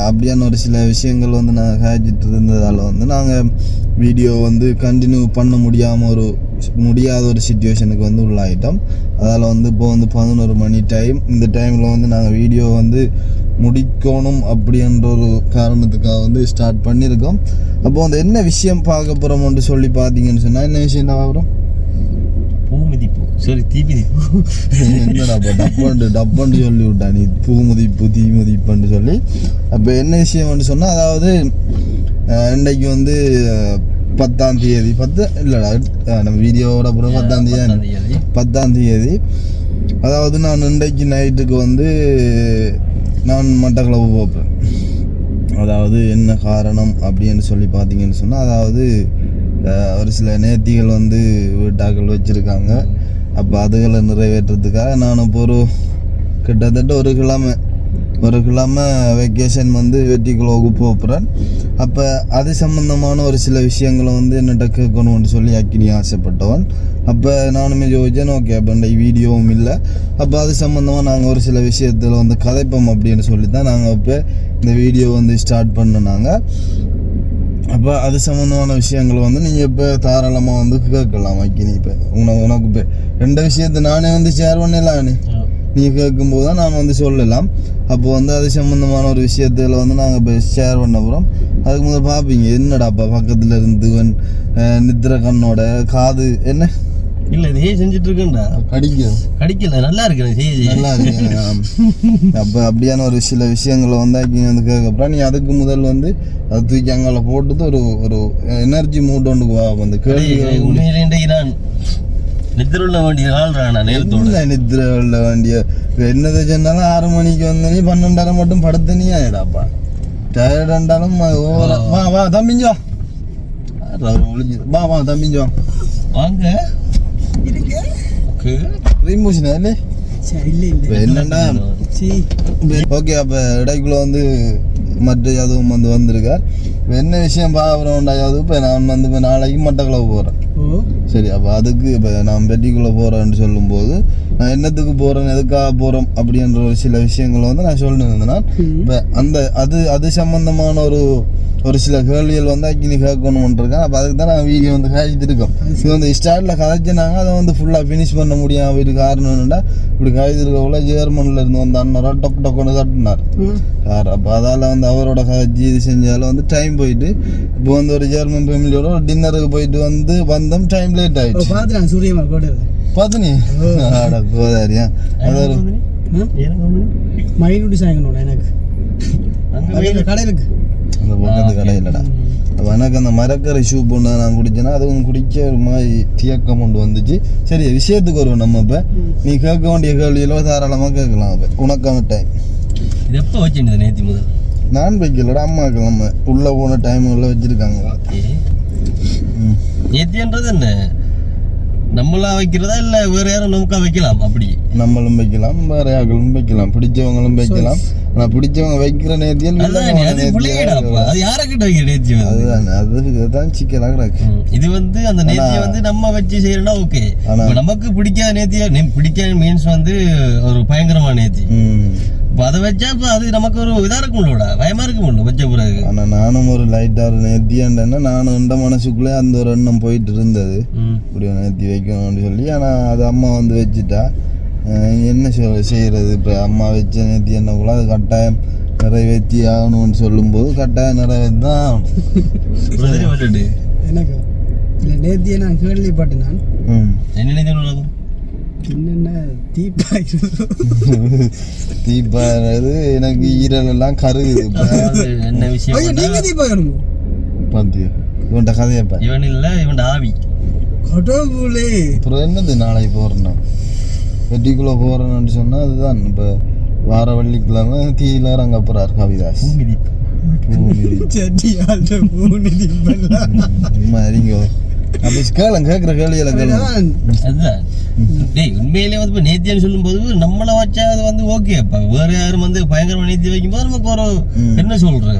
அப்படியான ஒரு சில விஷயங்கள் வந்து நாங்கள் காய்ச்சிட்டு இருந்ததால் வந்து நாங்கள் வீடியோ வந்து கண்டினியூ பண்ண முடியாத ஒரு சுச்சுவேஷனுக்கு வந்து உள்ளாயிட்டோம். அதால் வந்து இப்போ வந்து 11 மணி டைம். இந்த டைமில் வந்து நாங்கள் வீடியோ வந்து முடிக்கணும் அப்படின்ற ஒரு காரணத்துக்காக வந்து ஸ்டார்ட் பண்ணியிருக்கோம். அப்போ வந்து என்ன விஷயம் பார்க்க போகிறோம்னு சொல்லி பார்த்தீங்கன்னு சொன்னால் என்ன விஷயம் தான் பார்க்குறோம்? பூமிதிப்பு, சரி தீமிதிப்பு. என்னடா டப்பண்டு சொல்லி விட்டா நீ, பூமுதிப்பு தீமுதிப்புன்னு சொல்லி. அப்போ என்ன விஷயம்னு சொன்னால், அதாவது இன்றைக்கு வந்து 10ஆம் தேதி, 10 இல்லைடா நம்ம வீடியோவோட அப்புறம் 10ஆம் தேதி. அதாவது நான் இன்றைக்கு நைட்டுக்கு வந்து நான் மட்டக்களப்பு போப்பேன். அதாவது என்ன காரணம் அப்படின்னு சொல்லி பார்த்தீங்கன்னு சொன்னால், அதாவது ஒரு சில நேர்த்திகள் வந்து வீட்டாக்கள் வச்சுருக்காங்க. அப்போ அதுகளை நிறைவேற்றுறதுக்காக நான் இப்போ கிட்டத்தட்ட ஒரு கிழமை வெக்கேஷன் வந்து வெட்டிக்குள்ளோவுக்கு போகிறேன். அப்போ அது சம்மந்தமான ஒரு சில விஷயங்களை வந்து என்னட்ட கேட்கணும்னு சொல்லி அக்கினி ஆசைப்பட்டவன். அப்போ நானுமே யோசிச்சேன், ஓகே அப்போ இந்த வீடியோவும் இல்லை, அப்போ அது சம்மந்தமாக நாங்கள் ஒரு சில விஷயத்தில் வந்து கதைப்போம் அப்படின்னு சொல்லி தான் நாங்கள் இப்போ இந்த வீடியோ வந்து ஸ்டார்ட் பண்ணினாங்க. அப்போ அது சம்மந்தமான விஷயங்களை வந்து நீங்கள் இப்போ தாராளமாக வந்து கேட்கலாம். அக்கினி இப்போ உனக்கு இப்போ 2 விஷயத்தை நானே வந்து ஷேர் பண்ணலாம். நீங்கள் கேட்கும்போது தான் நான் வந்து சொல்லலாம். அப்போ வந்து அது சம்மந்தமான ஒரு விஷயத்தில் வந்து நாங்கள் இப்போ ஷேர் பண்ண போகிறோம். அதுக்கு முதல் பார்ப்பீங்க, என்னடாப்பா பக்கத்தில் இருந்து நித்திர கண்ணோட காது என்ன இல்ல இதே செஞ்சுட்டு இருக்கேன்டா. கடிக்கல, நல்லா இருக்கு செய்ய நல்லா இருக்கு. அப்போ அப்படியான ஒரு சில விஷயங்களை வந்தாக்கி வந்து கேட்கப்பறம் நீ அதுக்கு முதல் வந்து அதை தூக்கி அங்கே போட்டுட்டு ஒரு ஒரு எனர்ஜி மூட் ஒன்று வா வந்து கேள்வி. உண்மையிலே நான் நித்திர உள்ள வேண்டிய ஆள்றானா நேரத்தோட நித்திர உள்ள வேண்டிய என்னதை சொன்னாலும் 6 மணிக்கு வந்தனி 12:30 மட்டும் படுத்தனியாடாப்பா. டயர்டாண்டாலும் வா வா தம்பிஞ்சோ ஒளிஞ்சு வா வா தம்பிஞ்சோ வாங்க ரீமோஷனா இல்லை என்னண்டா. ஓகே, அப்போ இடைக்குள்ள வந்து மற்ற அதுவும் வந்து வந்திருக்கார். இப்போ என்ன விஷயம் பார்க்குறோம்டாவது இப்போ நான் வந்து இப்போ நாளைக்கு மட்டக்களவு போகிறேன். சரி, அப்போ அதுக்கு இப்போ நான் பெட்டிக்குள்ளே போகிறேன்னு சொல்லும்போது நான் என்னத்துக்கு போகிறேன் எதுக்காக போகிறோம் அப்படின்ற ஒரு சில விஷயங்களை வந்து நான் சொல்லிட்டு இருந்தேன்னா இப்போ அந்த அது சம்மந்தமான ஒரு சில கேள்விகள் வந்து அக்கினி கேட்கணும்ன்றிருக்கேன். அப்போ அதுக்கு தான் நான் வீடியோ வந்து காய்ச்சிருக்கோம். இது வந்து ஸ்டார்டில் கதைச்சினாங்க அதை வந்து ஃபுல்லாக ஃபினிஷ் பண்ண முடியாமல் இது காரணம் என்னென்னா இப்படி காய்ச்சிருக்கக்குள்ள ஜெர்மனில் இருந்து வந்து அண்ணரா டொக்கு தட்டினார் யார். அப்போ அதால் வந்து அவரோட காய்ச்சி இது செஞ்சாலும் வந்து டைம் போயிட்டு இப்போ வந்து ஒரு ஜெர்மன் ஃபேமிலியோட ஒரு டின்னருக்கு போயிட்டு வந்து வந்தோம். டைம் லேட் ஆயிடுச்சு. சூரியமா பார்த்து நீ போதாரியா அது ஒரு மைனூட்டி சாயங்கணும் எனக்கு கடை இருக்கு அந்த பக்கத்து கடை இல்லைடா. அப்போ எனக்கு அந்த மரக்கரை சூப் ஒன்று நான் குடிச்சேன்னா அதுவும் குடிக்க ஒரு மாதிரி தியக்கம் கொண்டு வந்துச்சு. சரி, விஷயத்துக்கு வருவோம் நம்ம. இப்போ நீ கேட்க வேண்டிய கேள்வியிலோ தாராளமாக கேட்கலாம். அப்போ உனக்கான டைம் இது எப்போ வச்சுருந்தது? நேற்று முதல் நான் வைக்கலடா, அம்மாவுக்கு நம்ம உள்ளே போன டைமுள்ள வச்சுருக்காங்க. நேத்தின்றது என்ன நம்மளா வைக்கிறதா இல்லை வேற யாரும் நமக்கா வைக்கலாம்? அப்படி நம்மளும் வைக்கலாம், வேற யாரும் வைக்கலாம், பிடிச்சவங்களும் வைக்கலாம். ஆனால் பிடிச்சவங்க வைக்கிற நேர்த்தியல் யாரக்கிட்ட வைக்கிற நேர்த்தி அதுதான் சிக்கலாக கிடக்கு. இது வந்து அந்த நேர்த்தியை வந்து நம்ம வச்சு செய்யறோம்னா ஓகே. நமக்கு பிடிக்காத நேர்த்தியா பிடிக்காத மீன்ஸ் வந்து ஒரு பயங்கரமான நேர்த்தி. இப்போ அதை வச்சா இப்போ அது நமக்கு ஒரு இதாக இருக்கும்லோட பயமா இருக்கும்ல வச்ச பிறகு. ஆனால் நானும் ஒரு லைட்டாக ஒரு நேர்த்தியாண்டேன்னா நானும் இந்த மனசுக்குள்ளே அந்த ஒரு எண்ணம் போயிட்டு இருந்தது இப்படி ஒரு நேர்த்தி வைக்கணும்னு சொல்லி. ஆனால் அது அம்மா வந்து வச்சுட்டா என்ன செய்யறது. இப்போ அம்மா வச்ச நேர்த்தி என்னக்குள்ள அது கட்டாயம் நிறைவேற்றி ஆகணும்னு சொல்லும்போது கட்டாயம் நிறைவேற்றி தான் ஆகணும். எனக்கு இல்லை நேர்த்தியை நான் கேள்விப்பட்டேன். நான் என்ன நேர்த்தி என்னென்ன தீபாவது எனக்கு ஈரலெல்லாம் கருகுது. என்ன விஷயம் பாத்தியா இவன்ட கதையப்பா? இவன் இல்ல இவன் ஆவி கடவுளே. அப்புறம் என்னது நாளைக்கு போறேன்னா வெட்டிக்குள்ள போறேன்னு சொன்னா அதுதான். இப்ப வார வெள்ளிக்கிழமை தீயில இறங்க போறார் கவிதாஸ். கேட்கிற கேள்வியில அதுதான். டேய் உண்மையிலே வந்து நேத்தியான்னு சொல்லும் போது நம்மளை வச்சா அது வந்து ஓகே. வேற யாரும் வந்து பயங்கரமா நேர்த்தி வைக்கும் போது நமக்கு ஒரு என்ன சொல்ற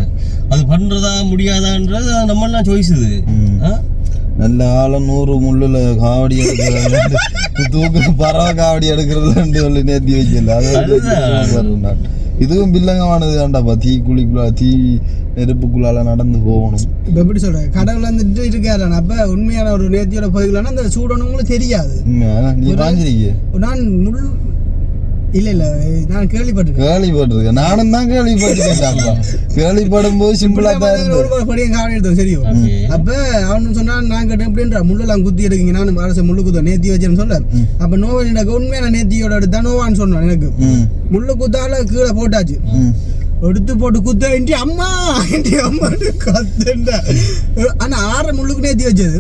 அது பண்றதா முடியாதான்றது நம்மளாம் சாய்ஸ். இது நல்ல ஆளும் 100 முள்ளுல காவடி எடுக்கிறது தூக்கு பறவை காவடி எடுக்கிறதுல சொல்லி நேர்த்தி வைக்கல. அது இதுவும் பில்லங்கமானது வேண்டாப்பா. தீ நெருப்புக்குள்ளால நடந்து போகணும். இப்போ எப்படி சொல்ற கடவுள் வந்துட்டு இருக்காரு. அப்ப உண்மையான ஒரு நேர்த்தியோட போய்க்கலாம்னா அந்த சூடணுங்களும் தெரியாது. நீ வாங்கிருக்கீங்க? நான் இல்ல நான் கேள்விப்பட்டிருக்கேன். நானும் தான் கேள்விப்படும் போது சிம்பிளா தான் எடுத்தோம் சரியும். அப்ப அவனு சொன்னா நான் கேட்டேன் எப்படின்ற முள்ளெல்லாம் குத்தி எடுக்கீங்க. நானும் அரசு முள்ளு குத்த நேர்த்தி வச்சேன்னு சொல்ல. அப்ப நோவா எனக்கு உண்மையான நேர்த்தியோட எடுத்தா நோவான்னு சொன்னான். எனக்கு முள்ளு குத்தால கீழே போட்டாச்சு. எடுத்து போட்டு குத்த என்டி அம்மா கத்துண்டா. ஆனா 6 முள்ளுக்கு நேர்த்தி வச்சது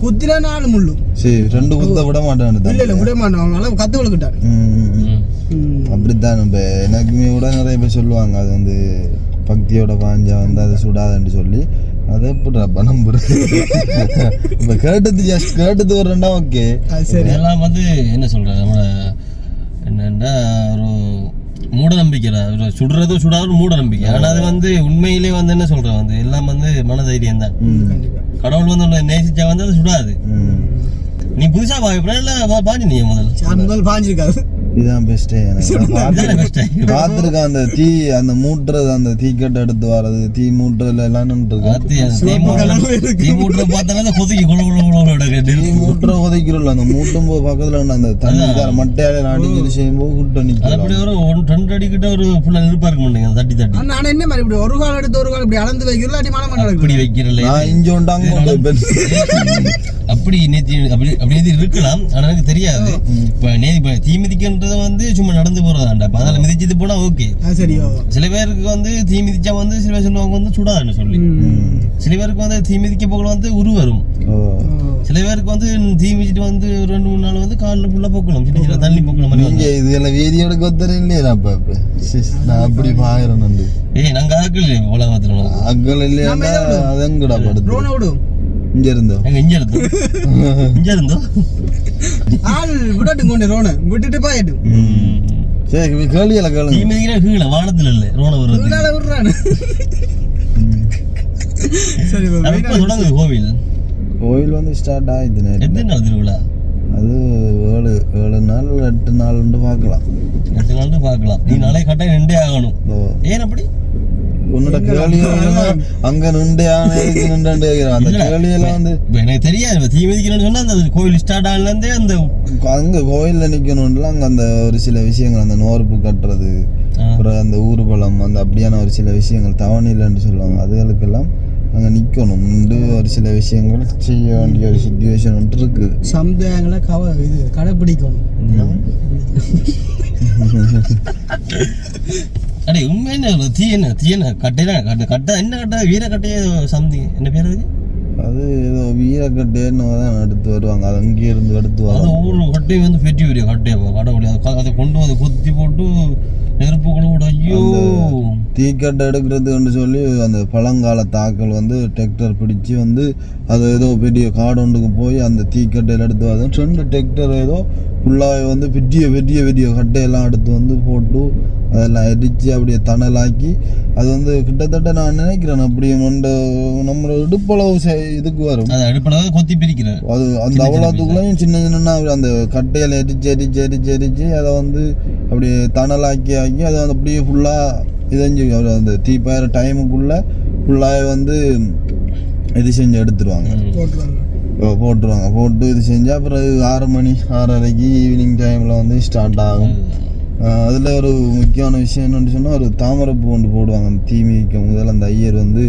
குத்தினா 4 முள்ளு. சரி 2 குத்த விட மாட்டான். இல்ல விட மாட்டான். அவனால கத்து விழுக்கிட்டான். அப்படித்தான். இப்போ எனக்குமே கூட நிறைய பேர் சொல்லுவாங்க அது வந்து பக்தியோட பாஞ்சா வந்து அதை சுடாதுன்னு சொல்லி. அதை எப்படிப்பா நம்புறது? இப்போ கேட்டது ஒரு 2 ஓகே. எல்லாம் வந்து என்ன சொல்ற நம்மளோட என்னன்னா ஒரு மூட நம்பிக்கை. சுடுறதும் சுடாதும் மூட நம்பிக்கை. ஆனா அது வந்து உண்மையிலே வந்து என்ன சொல்ற வந்து எல்லாம் வந்து மனதைரியம் தான். கடவுள் வந்து நேசிச்சா வந்து அது சுடாது. நீ புதுசா பாய்ப்பா இல்ல பாஞ்சு நீ முதல்ல பாஞ்சிருக்காது. இதுதான் பெஸ்ட். பார்த்துருக்கேன் அந்த தீ அந்த மூட்டுறது அந்த தீக்கட்டை எடுத்து வர்றது தீ மூட்டுறதுல எல்லாம் மூட்டுற உதைக்கிறோம்ல அந்த மூட்டும் போது பக்கத்துல அந்த தண்ணி மட்டையால அடிச்சு செய்யும் போது கூட்ட நிற்கும். 2 அடிக்கிட்ட ஒரு ஃபுல்லா நெருப்பா இருக்க மாட்டேங்க தட்டி தட்டி. நான் என்ன மாதிரி இப்படி ஒரு கால் எடுத்து ஒரு கால் இப்படி அளந்து வைக்கிறோம். அடி மழை இப்படி வைக்கிறல இஞ்சோண்டாங்க அப்படி நேத்தி அப்படி எது இருக்கலாம் ஆனா எனக்கு தெரியாது. இப்ப தீ மிதிக்கின்றது வந்து சும்மா நடந்து போறதாண்டா. அப்ப அதனால மிதிச்சது போனா ஓகே. சரியோ சில பேருக்கு வந்து தீ மிதிச்சா வந்து சில பேர் சொல்லுவாங்க வந்து சுடாதுன்னு சொல்லி. சில பேருக்கு வந்து தீ மிதிக்க போகல வந்து உரு வரும். சில பேருக்கு வந்து தீ மிதிச்சிட்டு வந்து 2-3 நாள் வந்து காலில் ஃபுல்லா போக்கணும், சின்ன சின்ன தண்ணி போக்கணும். நீங்க இதெல்லாம் வீடியோ எடுக்க ஒத்தரும் இல்லையா? அப்ப நான் அப்படி பாக்குறேன். நாங்க ஆக்கள் உலகத்துல அக்கள் இல்லையா? அதங்கடா படுத்து இங்க இருந்தோம் ஆள் விட்டுட்டு கொண்டு ரோனை விட்டுட்டு பாயிட்டு சரி கேள்வியில கேளுங்க. தீ மிதிக்கிற கீழே வானத்துல இல்ல ரோனை விடுறானு. சரி தொடங்குது கோவில். கோயில் வந்து ஸ்டார்ட் ஆயிடுச்சு. எத்தனை நாள் திருவிழா? அது 7 நாள் 8 நாள் பார்க்கலாம். 8 நாள் பார்க்கலாம். நீ நாளை கட்டாயம் நின்றே ஆகணும். ஏன் அப்படி? உன்னோட கேள்வி அங்க நின்றே ஆகணும். அந்த கேள்வியெல்லாம் வந்து எனக்கு தெரியாது. தீ மிதிக்கணும்னு சொன்னா அந்த கோவில் ஸ்டார்ட் ஆகலேருந்தே அந்த அங்க கோயில்ல நிக்கணும்ல அங்க அந்த ஒரு சில விஷயங்கள், அந்த நோர்ப்பு கட்டுறது, அப்புறம் அந்த ஊர்வலம், அந்த அப்படியான ஒரு சில விஷயங்கள் தவணையிலன்னு சொல்லுவாங்க. அதுகளுக்கெல்லாம் அங்கே நிற்கணும். ஒரு சில விஷயங்கள் செய்ய வேண்டிய ஒரு சிச்சுவேஷன் ஒன்று இருக்கு. சமுதாயங்களை கடைப்பிடிக்கணும். அடே உண்மையான தீயன கட்டையில கட்டை என்ன கட்டை வீரக்கட்டையே சம்திங் என்ன பேர் அது? அது ஏதோ வீரக்கட்டைன்னு தான் எடுத்து வருவாங்க. அது அங்கேயே இருந்து எடுத்து வருவாங்க. ஒவ்வொரு கட்டையும் வந்து பெட்டி பெரிய கட்டையை கடவுளி அதை கொண்டு வந்து கொத்தி போட்டு நெருப்புகளோட ஐயோ தீக்கட்டை எடுக்கிறதுன்னு சொல்லி அந்த பழங்கால தாக்கல் வந்து டிராக்டர் பிடிச்சி வந்து அது ஏதோ பெரிய காடொண்டுக்கு போய் அந்த தீக்கட்டையில் எடுத்து வரதும் 2 டிராக்டர் ஏதோ ஃபுல்லாக வந்து பெரிய பெரிய பெரிய கட்டையெல்லாம் எடுத்து வந்து போட்டு அதெல்லாம் எரித்து அப்படியே தணலாக்கி அது வந்து கிட்டத்தட்ட நான் நினைக்கிறேன் அப்படியே நம்ம இடுப்பளவு இதுக்கு வரும். கொத்தி பிரிக்கிறேன். அது அந்த அவ்வளோத்துக்குள்ளேயும் சின்ன சின்ன அந்த கட்டையில் எரிச்சு அதை வந்து அப்படியே தணலாக்கி ஆக்கி அதை வந்து அப்படியே ஃபுல்லாக இதஞ்சு அந்த தீப்பாயிர டைமுக்குள்ளே ஃபுல்லாக வந்து இது செஞ்சு எடுத்துருவாங்க, போட்டுருவாங்க. போட்டு இது செஞ்சால் அப்புறம் 6 மணி 6:30க்கு ஈவினிங் டைமில் வந்து ஸ்டார்ட் ஆகும். அதில் ஒரு முக்கியமான விஷயம் என்னென்னு சொன்னால் ஒரு தாமரைப்பூ ஒன்று போடுவாங்க. அந்த தீ மிதிக்க முதல்ல அந்த ஐயர் வந்து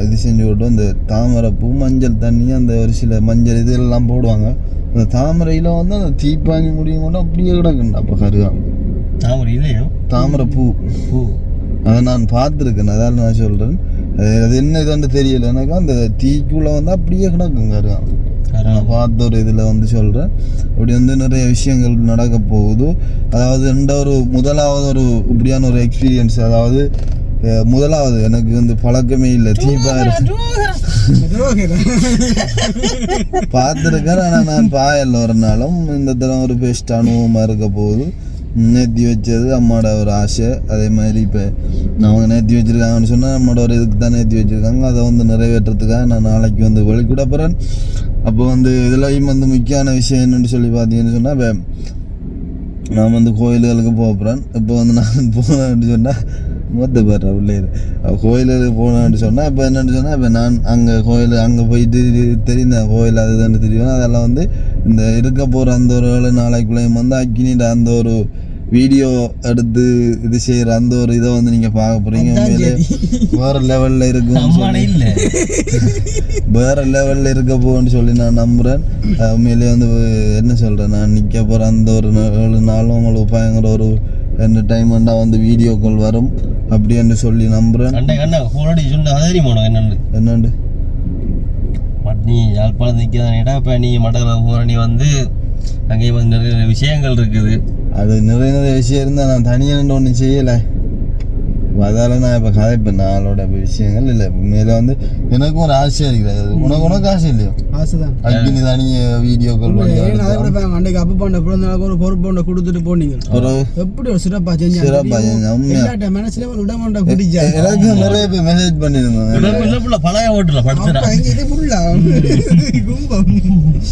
இது செஞ்சு போட்டு அந்த தாமரைப்பூ மஞ்சள் தண்ணி அந்த ஒரு சில மஞ்சள் இதெல்லாம் போடுவாங்க. அந்த தாமரையில் வந்து அந்த தீப்பாஞ்சி முடியும் கொண்டு அப்படியே கிடக்குண்டா. அப்போ கருகான் தாமரைப்பூ அதை நான் பார்த்துருக்கேன். அதால் நான் சொல்கிறேன். அது என்ன இதுன்னு தெரியல எனக்கு. அந்த தீக்குள்ளே வந்து அப்படியே கிடக்கும் கருகான். நான் பார்த்த ஒரு இதில் வந்து சொல்கிறேன். அப்படி வந்து நிறைய விஷயங்கள் நடக்க போகுது. அதாவது முதலாவது ஒரு இப்படியான ஒரு எக்ஸ்பீரியன்ஸ். அதாவது முதலாவது எனக்கு வந்து பழக்கமே இல்லை தீபாவளி பார்த்துருக்கேன். ஆனால் நான் பாயல்ல ஒரு நாளும் இந்த தரம் ஒரு பெஸ்ட் அனுபவமாக இருக்க போகுது. நேர்த்தி வச்சது அம்மாவோட ஒரு ஆசை. அதே மாதிரி இப்போ அவங்க நேர்த்தி வச்சுருக்காங்கன்னு சொன்னால் நம்மளோட ஒரு இதுக்கு தான் நேர்த்தி வச்சுருக்காங்க. அதை வந்து நிறைவேற்றுறதுக்காக நான் நாளைக்கு வந்து வெளிக்கூட போகிறேன். அப்போ வந்து இதுலையும் வந்து முக்கியமான விஷயம் என்னென்னு சொல்லி பார்த்தீங்கன்னு சொன்னால் இப்போ நான் வந்து கோயில்களுக்கு போகிறேன். இப்போ வந்து நான் போனேன்னு சொன்னால் மொத்த பேர் உள்ளே கோயிலுக்கு போனேன்னு சொன்னால் இப்போ என்னென்னு சொன்னால் இப்போ நான் அங்கே போயிட்டு தெரிந்த கோயில் அதுதான் தெரியும். அதெல்லாம் வந்து இந்த இருக்க போகிற அந்த ஒரு 7 நாளைக்குள்ளேயும் வந்து அக்கினிட அந்த ஒரு வீடியோ எடுத்து இது செய்கிற அந்த ஒரு இதை வந்து நீங்கள் பார்க்க போகிறீங்க. உண்மையிலே வேறு லெவலில் இருக்கும், வேறு லெவலில் இருக்க போகுன்னு சொல்லி நான் நம்புகிறேன். உண்மையிலே வந்து என்ன சொல்கிறேன், நான் நிற்க போகிற அந்த ஒரு 7 நாளும் உங்களுக்கு பயங்கர ஒரு என்டர்டைன்மெண்ட்டாக வந்து வீடியோக்கள் வரும் அப்படின்னு சொல்லி நம்புகிறேன். என்னண்டு நீ யாழ்ப்பாணம் நிற்கிறதானேடா. இப்போ நீ மட்டக்களப்பு போகிற நீ வந்து அங்கே வந்து நிறைய விஷயங்கள் இருக்குது. அது நிறைய விஷயம் இருந்தால் நான் தனியாக ஒன்றும் செய்யலை. அதால் நான் இப்போ கதைப்பேன் நாளோட விஷயங்கள் இல்லை. மேலே வந்து எனக்கும் ஒரு ஆசையாக இருக்கிறது. உனக்கு ஆசை இல்லையோ? ஆசைதான். அக்கினி தனியாக வீடியோக்கள் அன்றைக்கு அப்பா பண்ண பிறந்தநாளுக்கு ஒரு பொறுப்பு கொடுத்துட்டு போனீங்க. எப்படி ஒரு சிறப்பாக செஞ்சாங்க. எனக்கு நிறைய பேர் மெசேஜ் பண்ணியிருந்தாங்க. பழைய ஓட்டுல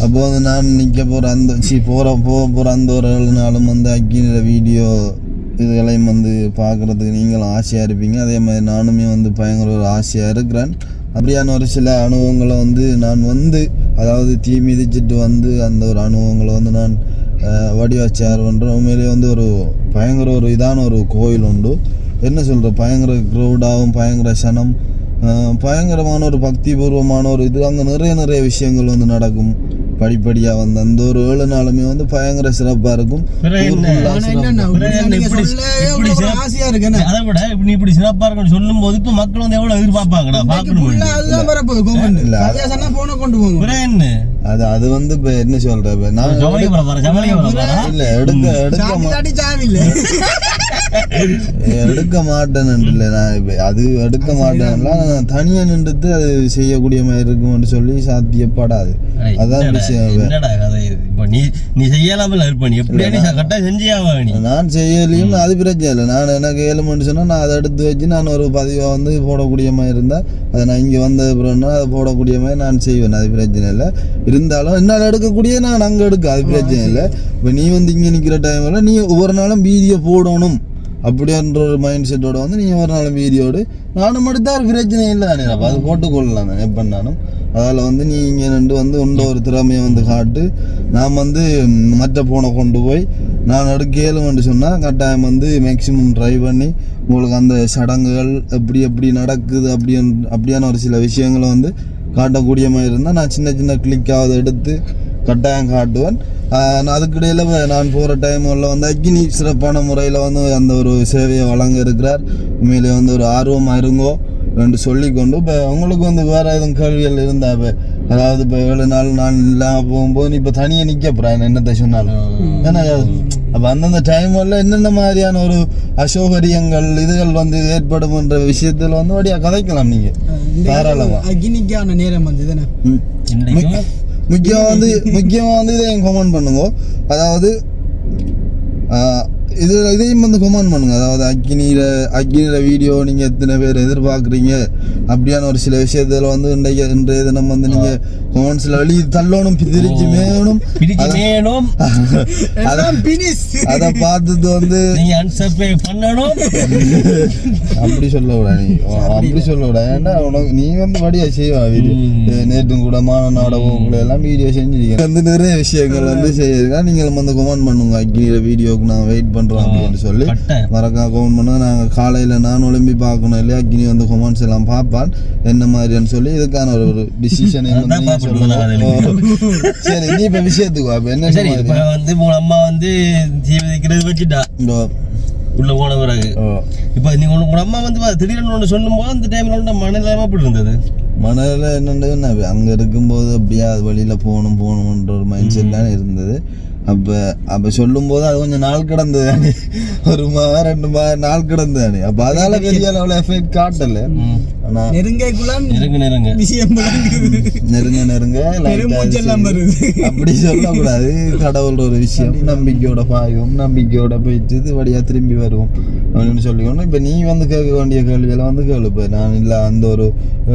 அப்போ வந்து நான் நிற்க போகிற அந்த போகிற அந்த ஒரு 7 நாளும் வந்து அக்கினியோட வீடியோ இதுகளையும் வந்து பார்க்குறதுக்கு நீங்களும் ஆசையாக இருப்பீங்க. அதே மாதிரி நானுமே வந்து பயங்கர ஒரு ஆசையாக இருக்கிறேன். அப்படியான ஒரு சில அனுபவங்களை வந்து நான் வந்து அதாவது தீ மிதிச்சிட்டு வந்து அந்த ஒரு அனுபவங்களை வந்து நான் வடிவச்சார் பண்ணுறேன். உண்மையிலே வந்து ஒரு பயங்கர ஒரு இதான ஒரு கோயில் உண்டு. என்ன சொல்கிற பயங்கர க்ரௌடாகவும் பயங்கர சனம் பயங்கரமான ஒரு பக்திபூர்வமான ஒரு இது. அங்கே நிறைய விஷயங்கள் வந்து நடக்கும் படிப்படியாக வந்து அந்த ஒரு 7 நாளுமே வந்து பயங்கர சிறப்பாக இருக்கும். ஆசையா இருக்கு அதை விட இப்படி இப்படி சிறப்பா இருக்குன்னு சொல்லும் போது இப்ப மக்கள் வந்து எவ்வளவு எதிர்பார்ப்பாங்கடா பாக்கணும். அது வந்து இப்ப என்ன சொல்றேன் இல்ல எடுக்க மாட்டேன்னு இல்ல நான் அது எடுக்க மாட்டேன்ல நான் தனியா நின்றுட்டு அது செய்யக்கூடிய மாதிரி இருக்கும்னு சொல்லி சாத்தியப்படாது. அதான் விஷயம். நீ செய்யலாம நான் செய்யலையும் அது பிரச்சனை இல்லை. நான் எனக்கு 7 மணி சொன்னா நான் அதை எடுத்து வச்சு நான் ஒரு பதிவை வந்து போடக்கூடிய மாதிரி இருந்தா அதை நான் இங்க வந்த அப்புறம்னா அதை போடக்கூடிய மாதிரி நான் செய்வேன். அது பிரச்சனை இல்லை. இருந்தாலும் என்னால் எடுக்கக்கூடிய நான் அங்கே எடுக்க அது பிரச்சனை இல்லை. இப்போ நீ வந்து இங்கே நிற்கிற டைமில் நீ ஒவ்வொரு நாளும் வீடியோ போடணும் அப்படின்ற ஒரு மைண்ட் செட்டோட வந்து நீங்கள் ஒரு நாளும் வீடியோடு நானும் எடுத்தா ஒரு பிரச்சனை இல்லை தானே. அப்போ அது போட்டுக்கொள்ளலாம் தானே எப்படினாலும். அதில் வந்து நீ இங்கே நின்று வந்து உண்ட ஒரு திறமையை வந்து காட்டு. நான் வந்து மற்ற ஃபோனை கொண்டு போய் நான் எடுக்கலும்னு சொன்னால் கட்டாயம் வந்து மேக்ஸிமம் ட்ரை பண்ணி உங்களுக்கு அந்த சடங்குகள் எப்படி நடக்குது அப்படியான ஒரு சில விஷயங்களை வந்து காட்டக்கூடிய மாதிரி இருந்தால் நான் சின்ன கிளிக்காவது எடுத்து கட்டாயம் காட்டுவேன். அதுக்கிடையில் நான் போகிற டைமில் வந்து அக்னி சிறப்பான முறையில் வந்து அந்த ஒரு சேவையை வழங்க இருக்கிறார். உண்மையிலே வந்து ஒரு ஆர்வமாக இருங்கோ என்று சொல்லிக்கொண்டு இப்போ உங்களுக்கு வந்து வேறு எதுவும் கேள்விகள் இருந்தால் இப்போ அதாவது இப்போ 7 நாள் நான் இல்லாமல் போகும்போது நீ இப்போ தனியாக நிற்க போகிறேன் என்னத்தை சொன்னாலும் ஏன்னா அப்போ அந்தந்த டைமில் என்னென்ன மாதிரியான ஒரு அசௌகரியங்கள் இதுகள் வந்து ஏற்படும்ன்ற விஷயத்தில் வந்து வழியாக கதைக்கலாம் நீங்கள் தாராளமாக. அக்னிக்கான நேரம் வந்து தானே முக்கியமாக வந்து இதை கமெண்ட் பண்ணுங்க. அதாவது இதையும் வந்து கமெண்ட் பண்ணுங்க. அதாவது அக்னியில வீடியோ நீங்கள் எத்தனை பேர் எதிர்பார்க்குறீங்க அப்படியான ஒரு சில விஷயத்துல வந்து இன்றைய தினம் வந்து நீங்கள் கமெண்ட்ஸில் வெளியே தள்ளணும் பிரிச்சு மேணும் அதை பார்த்துட்டு வந்து அப்படி சொல்ல விட ஏன்னா உனக்கு நீ வந்து வடியா செய்வா வீடியோ நேற்றும் கூட நாடகம் எல்லாம் வீடியோ செஞ்சிருக்கேன் வந்து நிறைய விஷயங்கள் வந்து செய்யிருக்கா. நீங்கள் வந்து கமெண்ட் பண்ணுங்க அக்னியில வீடியோக்கு நான் வெயிட் பண்ணுறோம் அப்படின்னு சொல்லி மறக்காம கமெண்ட் பண்ணுங்க. நாங்கள் காலையில் நான் ஒளிம்பி பார்க்கணும் இல்லையா அக்னி வந்து கமெண்ட்ஸ் எல்லாம் பார்ப்பான் என்ன மாதிரின்னு சொல்லி இதுக்கான ஒரு டிசிஷன் சரி நீ இப்ப விஷயத்துக்கு என்ன வந்து அம்மா வந்து ஜீவிக்கிறது வச்சுட்டா உள்ள போன பிறகு இப்ப நீ உங்க அம்மா வந்து திடீர்னு ஒன்று சொல்லும் போது அந்த டைம்ல மனநிலைமை அப்படி இருந்தது. மனநிலை என்னன்னு அங்க இருக்கும்போது அப்படியே அது வழியில போகணும்ன்ற ஒரு மைண்ட் செட் தான் இருந்தது. அப்ப சொல்லும் போது அது கொஞ்சம் நாள் கிடந்தது தானே 1 மாதம் 2 நாள் கிடந்தது தானே. அப்ப அதால பெரிய அளவுல எஃபெக்ட் காட்டல. ஆனா நெருங்க அப்படி சொல்லக்கூடாது. கடவுள் ஒரு விஷயம் நம்பிக்கையோட பாயும் நம்பிக்கையோட போயிட்டு இது வழியா திரும்பி வருவோம் அப்படின்னு சொல்லிக்கணும். இப்ப நீ வந்து கேட்க வேண்டிய கேள்வியெல்லாம் வந்து கேளுப்ப நான் இல்லை அந்த ஒரு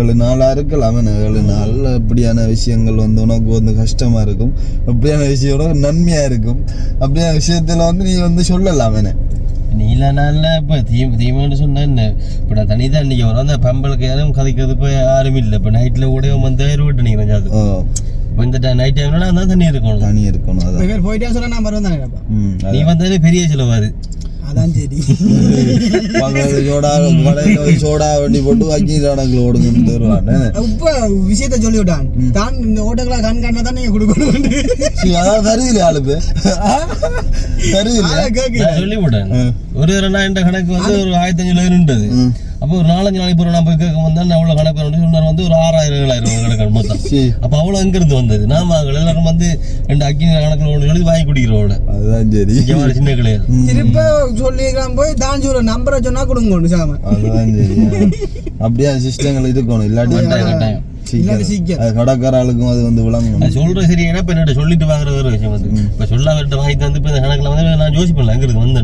7 நாளா இருக்கலாம் 7 நாள் அப்படியான விஷயங்கள் வந்து உனக்கு வந்து கஷ்டமா இருக்கும் அப்படியான விஷயம் நன்மையா இருக்கும் அப்படியான விஷயத்துல வந்து நீ வந்து சொல்லலாம் நீல நாள்ல இப்ப தீமைன்னு சொன்னா என்ன இப்ப நான் தனிதான் இன்னைக்கு வரும் அந்த பம்பளுக்கு யாரும் கதைக்கிறதுக்கு யாரும் இல்லை. இப்ப நைட்ல கூட வந்து விட்டு நீங்க இப்போ இந்த நைட் டைம்ல தான் தண்ணி இருக்கணும் அதான் போயிட்டே சொன்னா நான் வருவேன். நீ வந்தாலே பெரிய செலவாது. அதான் சரி சோடா வண்டி போட்டு வாக்கி கணக்குல ஓடுங்கன்னு வருவாங்க. இப்ப விஷயத்த சொல்லி விட்டான் தான் இந்த ஓட்டங்களா கண்காண தான் நீங்க கொடுக்கணும். அதாவது தருதில்லை ஆளுப்பு சொல்லி விட்டேன் ஒரு 2000 கணக்கு வந்து ஒரு 1500 இருந்தது. அப்போ ஒரு 4-5 நாளைக்கு பிறகு நான் போய் கேட்க வந்தேன் அவ்வளோ கணக்கு வந்து ஒரு 6000-7000 கணக்கு மொத்தம். அப்போ அவ்வளோ எங்கிருந்து வந்தது நாம எல்லாரும் வந்து 2 அக்னி கணக்கில் சொல்லி வாங்கி குடிக்கிறோம். அதுதான் சரி சின்ன கிடையாது. திருப்ப சொல்லிக்கலாம் போய் தான் சொல்ல நம்பரை சொன்னா கொடுங்க சாம. அதுதான் சரி அப்படியே சிஸ்டங்கள் இருக்கணும் இல்லாட்டி கடைக்கார ஆளுக்கும் அது வந்து விளங்கும். சொல்ற சரி ஏன்னா இப்ப என்ன சொல்லிட்டு வாங்குற ஒரு விஷயம் வந்து இப்ப சொல்ல வரட்ட வாங்கி தந்து இப்ப இந்த கணக்குல வந்து நான் யோசிப்பேன் அங்கிருந்து வந்து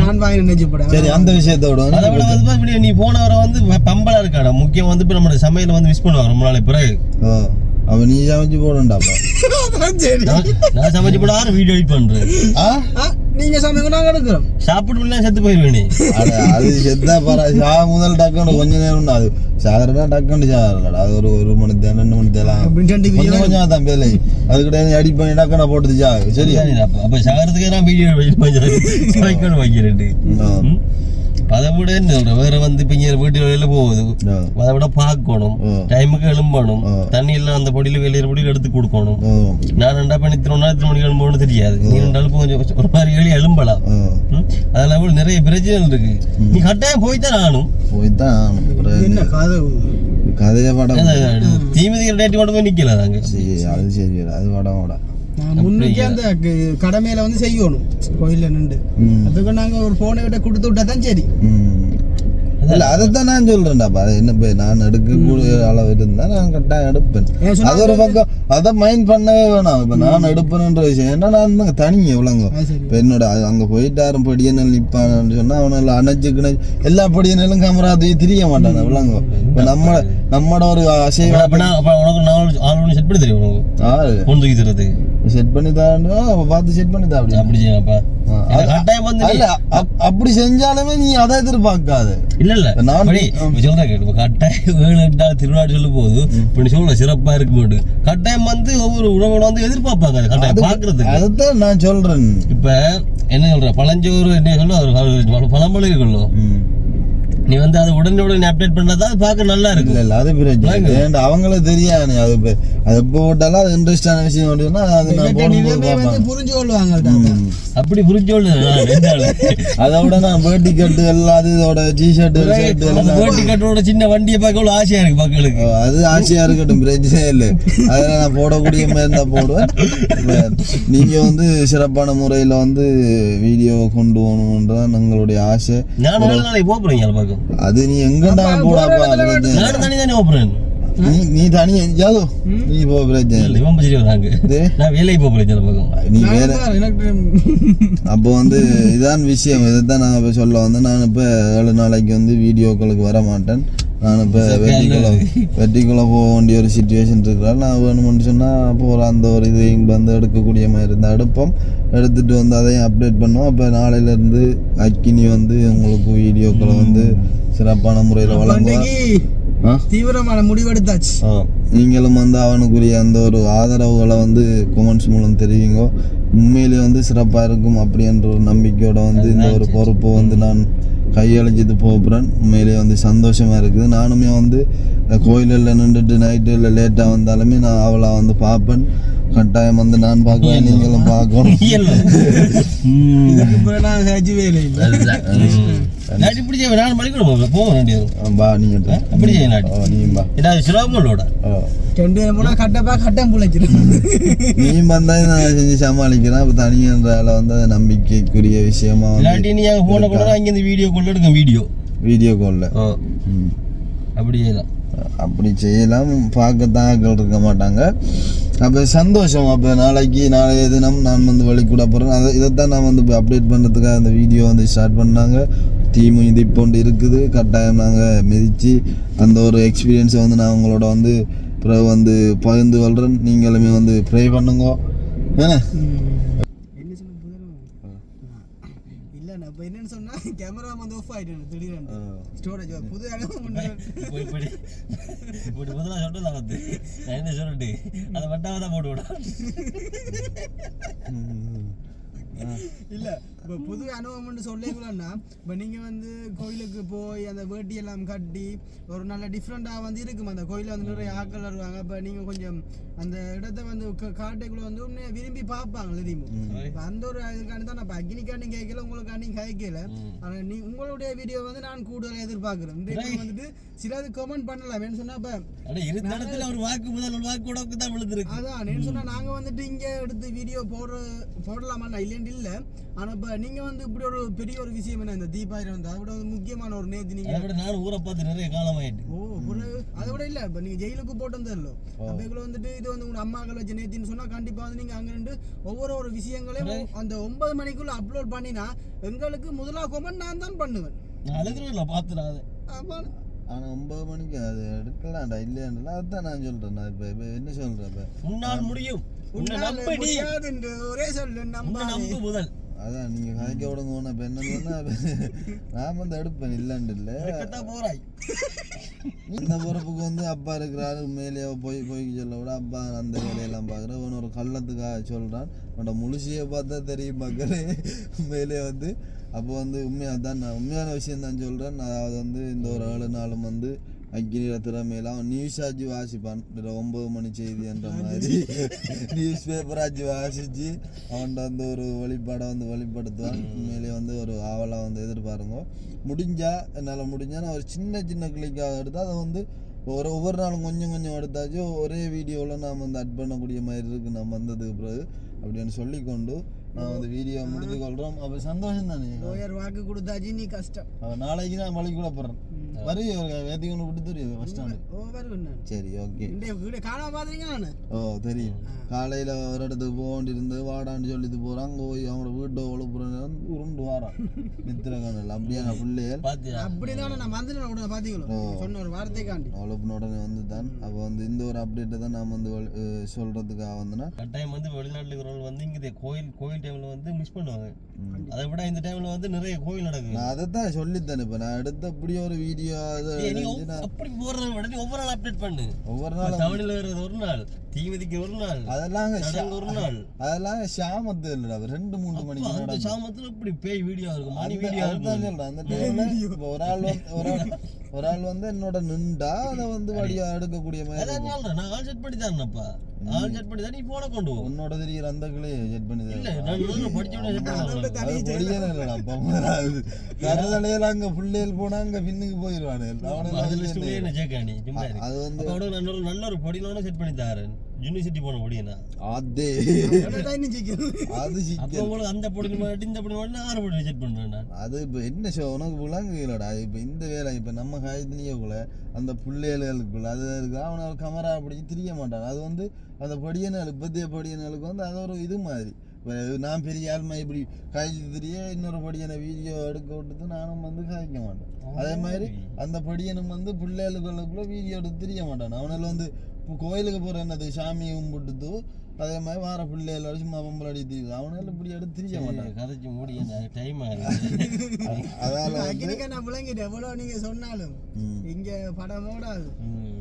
நான் வாங்கி நினைச்சுப்பேன். சரி அந்த விஷயத்தோட அதை விட வந்து நீ போனவரை வந்து பம்பளா இருக்காடா முக்கியம் வந்து இப்ப நம்ம சமையல வந்து மிஸ் பண்ணுவாங்க ரொம்ப நாளைக்கு பிறகு. அவன் நீ சமைச்சு போடண்டாப்பா நான் சமைச்சு போட வீடியோ எடிட் பண்றேன். நீங்க சமைக்க நாங்க எடுக்கிறோம் சாப்பிட்டு செத்து போயிருவேன். அது செத்தா பரா முதல் டக்குன்னு கொஞ்ச நேரம் அது சாதாரண டக்குன்னு சாதாரண அது ஒரு மணி தேவை 2 மணி தேலாம் கொஞ்சம் தான் பேலை அது கிடையாது அடி பண்ணி டக்குன்னு போட்டுது சா சரி. அப்ப சாகிறதுக்கே நான் வீடியோ வைக்கிறேன். அதை விட என்ன சொல்றேன், வேற வந்து இப்ப இங்க வீட்டு வெளியில போகுது, அதை விட பார்க்கணும், டைமுக்கு எழும்பணும், தண்ணியில அந்த பொடியில வெளியிற பொடியில் எடுத்து கொடுக்கணும். நான் 2 மணி 3 மணிக்கு எழும்பணும்னு தெரியாது, நீ 2 கொஞ்சம் ஒரு மாதிரி வெளியே எழும்பலாம். அதெல்லாம் விட நிறைய பிரச்சனை இருக்கு. நீ கட்டாயம் போய்தான் ஆகணும். என்ன கதையை படம் தீமதிக்கிற டேட்டி மட்டும் போய் நிக்கல நாங்க. அது சரி, அது படம் விட முன்னுக்கே அந்த கடமையில வந்து செய்யணும் கோயில்ல நின்று. அதுக்கு நாங்க ஒரு போனை விட்ட கொடுத்து விட்டா தான் சரி. இல்ல அதைத்தான் நான் சொல்றேன்டாப்பா. அது என்ன நான் எடுக்கக்கூடிய அளவு இருந்தா நான் கட்டாயம் எடுப்பேன். அது ஒரு பக்கம் அதை மைண்ட் பண்ணவே வேணாம். இப்ப நான் எடுப்பேன்ற விஷயம் ஏன்னா நான் தனிங்க விளங்கும். இப்ப என்னோட அங்க போயிட்டாரும் படியனல் நிப்பான்னு சொன்னா அவனால அணைச்சுக்கு எல்லா படியனாலும் கேமரா திரிய மாட்டாங்க விளங்கும். இப்ப நம்மட ஒரு அசைவா செட் பண்ணி தெரியும் செட் பண்ணி தான் பார்த்து செட் பண்ணி தான் அப்படி செய்யப்பா. அப்படி செஞ்சாலுமே நீ அதை எதிர்பார்க்காது. இல்ல சொல்றேன் கட்டாயம் திருவிழா சொல்லும் போது இப்ப சொல்ற சிறப்பா இருக்கு போட்டு கட்டாயம் வந்து ஒவ்வொரு உணவோட வந்து எதிர்பார்ப்பாங்க கட்டாயம் பாக்குறதுக்கு. அதுதான் நான் சொல்றேன். இப்ப என்ன சொல்ற பழஞ்சோறு என்ன சொல்ல பழமொழி இருக்குல்ல, நீ வந்து அதை உடனே அப்டேட் பண்ணாதான் அது பார்க்க நல்லா இருக்கு. இல்ல அது பிரச்சனை அவங்களுக்கு தெரியாது. அது எப்போ போட்டாலும் அது இன்ட்ரெஸ்டான விஷயம் அப்படின்னா அது நான் புரிஞ்சு கொள்வாங்க. அப்படி புரிஞ்சு அதோட நான் வேட்டி கட்டு எல்லாம் இதோட டிஷர்ட் வேட்டி கட்டோட சின்ன வண்டியை பார்க்க ஆசையா இருக்கு மக்களுக்கு. அது ஆசையா இருக்கட்டும், பிரச்சனை இல்லை. அதெல்லாம் நான் போடக்கூடிய மாதிரி இருந்தா போடுவேன். நீங்க வந்து சிறப்பான முறையில வந்து வீடியோ கொண்டு போகணும்ன்றது எங்களுடைய ஆசை. நாளைக்கு போறீங்க அது நீ எங்கடா போடாப்பா, நீ தனி எங்கேயாவது நீ போ பிரச்சனை. வேலைக்கு போ பிரச்சனை நீ வேற. அப்போ வந்து இதான் விஷயம். இதைத்தான் நான் இப்போ சொல்ல வந்து நான் இப்போ 7 நாளைக்கு வந்து வீடியோக்களுக்கு வர மாட்டேன். நான் இப்போ வெட்டிக்குள்ளே போக வேண்டிய ஒரு சிச்சுவேஷன் இருக்கிறாள். நான் வேணும்னு சொன்னால் போகிற அந்த ஒரு இதையும் வந்து எடுக்கக்கூடிய மாதிரி இருந்தால் எடுப்போம். எடுத்துகிட்டு வந்து அதையும் அப்டேட் பண்ணுவோம். அப்போ நாளையிலேருந்து அக்கினி வந்து உங்களுக்கு வீடியோக்களை வந்து சிறப்பான முறையில் வழங்குவோம். தீவிரமான முடிவெடுத்தாச்சு. நீங்களும் வந்து அவனுக்குரிய அந்த ஒரு ஆதரவுகளை வந்து கமெண்ட்ஸ் மூலம் தெரிவிங்க. உண்மையிலே வந்து சிறப்பாக இருக்கும் அப்படின்ற ஒரு நம்பிக்கையோட வந்து இந்த ஒரு பொறுப்பை வந்து நான் கையளிச்சிட்டு போகிறேன். உண்மையிலே வந்து சந்தோஷமாக இருக்குது. நானுமே வந்து கோயிலில் நின்றுட்டு நைட்டில் லேட்டாக வந்தாலுமே நான் அவளை வந்து பார்ப்பேன். கட்டாயம் வந்து நான் பார்க்குவேன், நீங்களும் பார்க்கணும். நீயும் வந்தா நான் செஞ்சு சமாளிக்கிறேன். அப்ப தனியால வந்து நம்பிக்கைக்குரிய விஷயமா வீடியோ கால்ல அப்படி செய்யலாம். பார்க்கத்தான் இருக்க மாட்டாங்க. அப்போ சந்தோஷம். அப்போ நாளைய தினம் நான் வந்து வழிக்கூட போகிறேன். இதைத்தான் நான் வந்து அப்டேட் பண்ணுறதுக்காக அந்த வீடியோ வந்து ஸ்டார்ட் பண்ணாங்க. தீமு இது இப்போ இருக்குது. கட்டாயம் நாங்கள் மிதித்து அந்த ஒரு எக்ஸ்பீரியன்ஸை வந்து நான் உங்களோட வந்து பிறகு வந்து பகிர்ந்து கொள்கிறேன். நீங்களுமே வந்து ப்ரே பண்ணுங்க. ஏன்னா என்னன்னு சொன்னா கேமரா வந்து ஆஃப் ஆயிடுச்சு திடீர்னு. ஸ்டோரேஜ் புது அதை வட்டாவதான் போட்டு விட இல்லை. இப்போ புது அனுபவம்னு சொல்லிக்கலாம்னா இப்போ நீங்கள் வந்து கோயிலுக்கு போய் அந்த வேட்டி எல்லாம் கட்டி ஒரு நல்ல டிஃப்ரெண்ட்டாக வந்து இருக்கும். அந்த கோயிலில் வந்து நிறைய ஆட்கள் வருவாங்க. இப்போ நீங்கள் கொஞ்சம் அந்த இடத்த வந்து காட்டைக்குள்ளே வந்து விரும்பி பார்ப்பாங்க தெரியுமோ. இப்போ அந்த ஒரு இதுக்காண்டி தான் நான் இப்போ அக்னிக்காண்டி கேட்கல, உங்களுக்காண்டி கேட்கல. ஆனால் உங்களுடைய வீடியோ வந்து நான் கூடுதலாக எதிர்பார்க்குறேன். இந்த வந்துட்டு சிலது கமெண்ட் பண்ணலாம் என்ன சொன்னா. இப்போ ஒரு வாக்கு முதல் ஒரு வாக்கு கூட தான் விழுந்துருக்கு. அதான் என்ன சொன்னால் நாங்கள் வந்துட்டு இங்கே எடுத்து வீடியோ போடலாமா இல்லை இல்லை. ஆனால் இப்போ நீங்கள் வந்து இப்படி ஒரு பெரிய ஒரு விஷயம் என்ன இந்த தீபாவளி வந்து அதை விட வந்து முக்கியமான ஒரு நேற்று நீங்கள் நானும் ஊரை பார்த்து நிறைய காலம் ஆயிட்டு. அதை விட இல்லை இப்போ நீங்கள் ஜெயிலுக்கு போட்டு வந்ததில்ல. அப்போ வந்துட்டு இது வந்து உங்கள் அம்மாக்கள் வச்சு நேத்தின்னு சொன்னால் கண்டிப்பாக வந்து நீங்கள் அங்கே நின்று ஒவ்வொரு விஷயங்களையும் அந்த 9 மணிக்குள்ளே அப்லோட் பண்ணினா எங்களுக்கு முதலாக கொமெண்ட் நான் தான் பண்ணுவேன். பார்த்துடாது. ஆமாம். ஆனால் 9 மணிக்கு அது எடுக்கலாம்டா இல்லையாண்டா. அதுதான் நான் சொல்கிறேன். நான் இப்போ என்ன சொல்கிறேன், இப்போ உன்னால் முடியும் ஒரே சொல்லு நம்ப முதல். அதான் நீங்கள் கதைக்க விடுங்க. இப்போ என்னன்னா நான் வந்து எடுப்பேன் இல்லைன்னு இல்லை. போறாய் இந்த பொறுப்புக்கு வந்து அப்பா இருக்கிறாரு. உண்மையிலேயே போய்க்கு சொல்ல விட அப்பா அந்த வேலையெல்லாம் பார்க்குறேன். ஒரு கள்ளத்துக்காக சொல்கிறான். அவனோட முழுசியை பார்த்தா தெரியும் மக்களே. உண்மையிலே வந்து அப்போ வந்து உண்மையாக தான் நான் உண்மையான விஷயம் தான் சொல்கிறேன். அதாவது வந்து இந்த ஒரு 7 நாளும் வந்து அக்னியோட திறமையில அவன் நியூஸ் ஆச்சு வாசிப்பான். 9 மணி செய்தின்ற மாதிரி நியூஸ் பேப்பர் ஆச்சு வாசித்து அவன்கிட்ட வந்து ஒரு வழிபாடை வந்து வெளிப்படுத்துவான். உண்மையிலேயே வந்து ஒரு ஆவலாக வந்து எதிர்பாருங்க. என்னால் முடிஞ்சால் நான் ஒரு சின்ன சின்ன கிளிக்காக எடுத்து அதை வந்து ஒவ்வொரு நாளும் கொஞ்சம் கொஞ்சம் எடுத்தாச்சும் ஒரே வீடியோவில் நாம் வந்து அட் பண்ணக்கூடிய மாதிரி இருக்குது. நம்ம வந்ததுக்கு பிறகு அப்படின்னு சொல்லிக்கொண்டு நான் வந்து வீடியோ முடிஞ்சு கொள்கிறோம். அப்போ சந்தோஷம் தானே, வாக்கு கொடுத்தாச்சு, நீ கஷ்டம். நாளைக்கு நான் வழி கூட போகிறேன். வரைய வேத்தி ஒன்று விட்டு தெரியும் பஸ் ஸ்டாண்டு. சரி ஓகே. ஓ தெரியும். காலையில் ஒரு இடத்துக்கு போக வேண்டியிருந்து வாடான்னு சொல்லிட்டு போகிறான். போய் அவங்களோட வீட்டை ஒழுப்புறேன் உருண்டு வாரான் நித்திரகானல். அப்படியான பிள்ளைகள் ஒழுப்புன உடனே வந்து தான். அப்போ வந்து இந்த ஒரு அப்டேட்டை தான் நான் வந்து சொல்கிறதுக்காக வந்தேன்னா டைம் வந்து வெளிநாட்டில் இருக்கிறவங்க வந்து இங்கே கோயில் டைமில் வந்து மிஸ் பண்ணுவாங்க. அதை விட இந்த டைமில் வந்து நிறைய கோயில் நடக்குது. நான் அதை தான் சொல்லித்தேன். இப்போ நான் எடுத்த அப்படியே ஒரு வீடியோ அப்படி போறத விட ஒவ்வொரு நாள் அப்டேட் பண்ணு. ஒவ்வொரு நாள் தமிழ்ல வருது ஒரு நாள், தீமிதிக்கு ஒரு நாள், அதெல்லாம் ஒரு நாள், அதெல்லாம் ஷாமத்து இல்லடா 2-3 மணிக்கு அந்த ஷாமத்துல இப்படி பேய் வீடியோ இருக்கும், மணி வீடியோ இருக்கும். அந்த டைம்ல ஒரு ஆள் வந்து என்னோட நின்றா அதை வந்து வடியா எடுக்கக்கூடிய மாதிரி நான் ஆல் செட் பண்ணி தரேன்ப்பா. ஆல் செட் பண்ணி தான் நீ போன கொண்டு போ. உன்னோட தெரியுற அந்த கிளையை செட் பண்ணி இல்ல நான் படிச்சோட செட் பண்ணலாம். கருதலையில அங்க பிள்ளைகள் போனா அங்க பின்னுக்கு போயிருவானு. அது வந்து நல்ல ஒரு பொடியிலோட செட் பண்ணி தரேன். யூனிவர்சிட்டி போன பொடியனா அதே அது உங்களுக்கு அந்த பொடி மாட்டி இந்த பொடி மாட்டி 6 பொடி செட் பண்றேன். அது இப்போ என்ன ஷோ உனக்கு விளங்குலடா. இப்போ இந்த வேலை இப்போ நம்ம காயத்திலேயேக்குள்ள அந்த பிள்ளைகளுக்குள்ள அது இருக்கு. அவனை கமரா அப்படி திரிய மாட்டான். அது வந்து அந்த படியனாளுக்கு பத்திய படியனாளுக்கு வந்து அது ஒரு இது மாதிரி. நான் பெரிய ஆள்மா இப்படி காய்ச்சி தெரிய இன்னொரு படியனை வீடியோ எடுக்க விட்டுட்டு நானும் வந்து காய்க்க மாட்டேன். அதே மாதிரி அந்த படியனும் வந்து பிள்ளைகளுக்குள்ள வீடியோ எடுத்து தெரிய மாட்டான். அவனால வந்து கோயிலுக்கு போகிற என்னது சாமி கும்பிட்டுட்டு அதே மாதிரி வார பிள்ளைகள் சும்மா பொம்பளை அடித்து அவனால இப்படி எடுத்து தெரிய மாட்டான். கதைச்சு முடிய டைம் எவ்வளோ நீங்க சொன்னாலும் இங்க படம் ஓடாது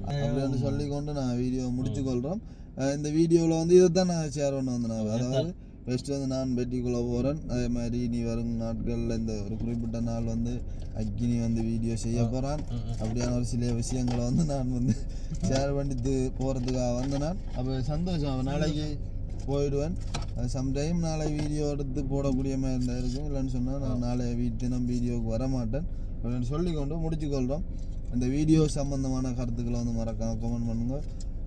அப்படின்னு சொல்லிக்கொண்டு நான் வீடியோ முடிச்சு கொள்றோம். இந்த வீடியோவில் வந்து இதை தான் நான் ஷேர் பண்ண வந்தேன். அதாவது ஃபஸ்ட்டு வந்து நான் வெட்டிக்குள்ளே போகிறேன். அதே மாதிரி இனி வரும் நாட்களில் இந்த ஒரு குறிப்பிட்ட நாள் வந்து அக்கினி வந்து வீடியோ செய்ய போகிறான். அப்படியான ஒரு சில விஷயங்களை வந்து நான் வந்து ஷேர் பண்ணிட்டு போகிறதுக்காக வந்து நான் அப்போ சந்தோஷம். நாளைக்கு போயிடுவேன். சம்டைம் நாளை வீடியோ எடுத்து போடக்கூடிய மாதிரி இருந்தால் இருக்கும். இல்லைன்னு சொன்னால் நான் நாளை தினம் வீடியோவுக்கு வரமாட்டேன் அப்படின்னு சொல்லிக்கொண்டு முடிச்சுக்கொள்கிறோம். இந்த வீடியோ சம்மந்தமான கருத்துக்களை வந்து மறக்காம கமெண்ட் பண்ணுங்க.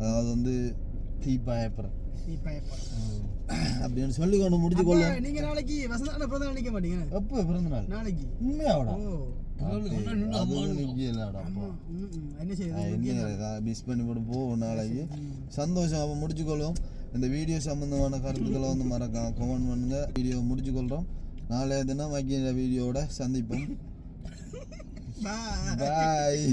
அதாவது வந்து தீபாயப்புறம் அப்படின்னு சொல்லி கொண்டு முடிச்சு கொள்ள. நீங்க நாளைக்கு வசந்தான பிறந்த நினைக்க மாட்டீங்க. எப்போ பிறந்த நாள்? நாளைக்கு. உண்மையாடா? மிஸ் பண்ணி போட்டு போவோம் நாளைக்கு. சந்தோஷம். அப்போ முடிச்சுக்கொள்வோம். இந்த வீடியோ சம்பந்தமான கருத்துக்களை வந்து மறக்காம கமெண்ட் பண்ணுங்க. வீடியோ முடிச்சுக்கொள்றோம். நாளைய தினம் வைக்கிற வீடியோட சந்திப்போம். பாய்.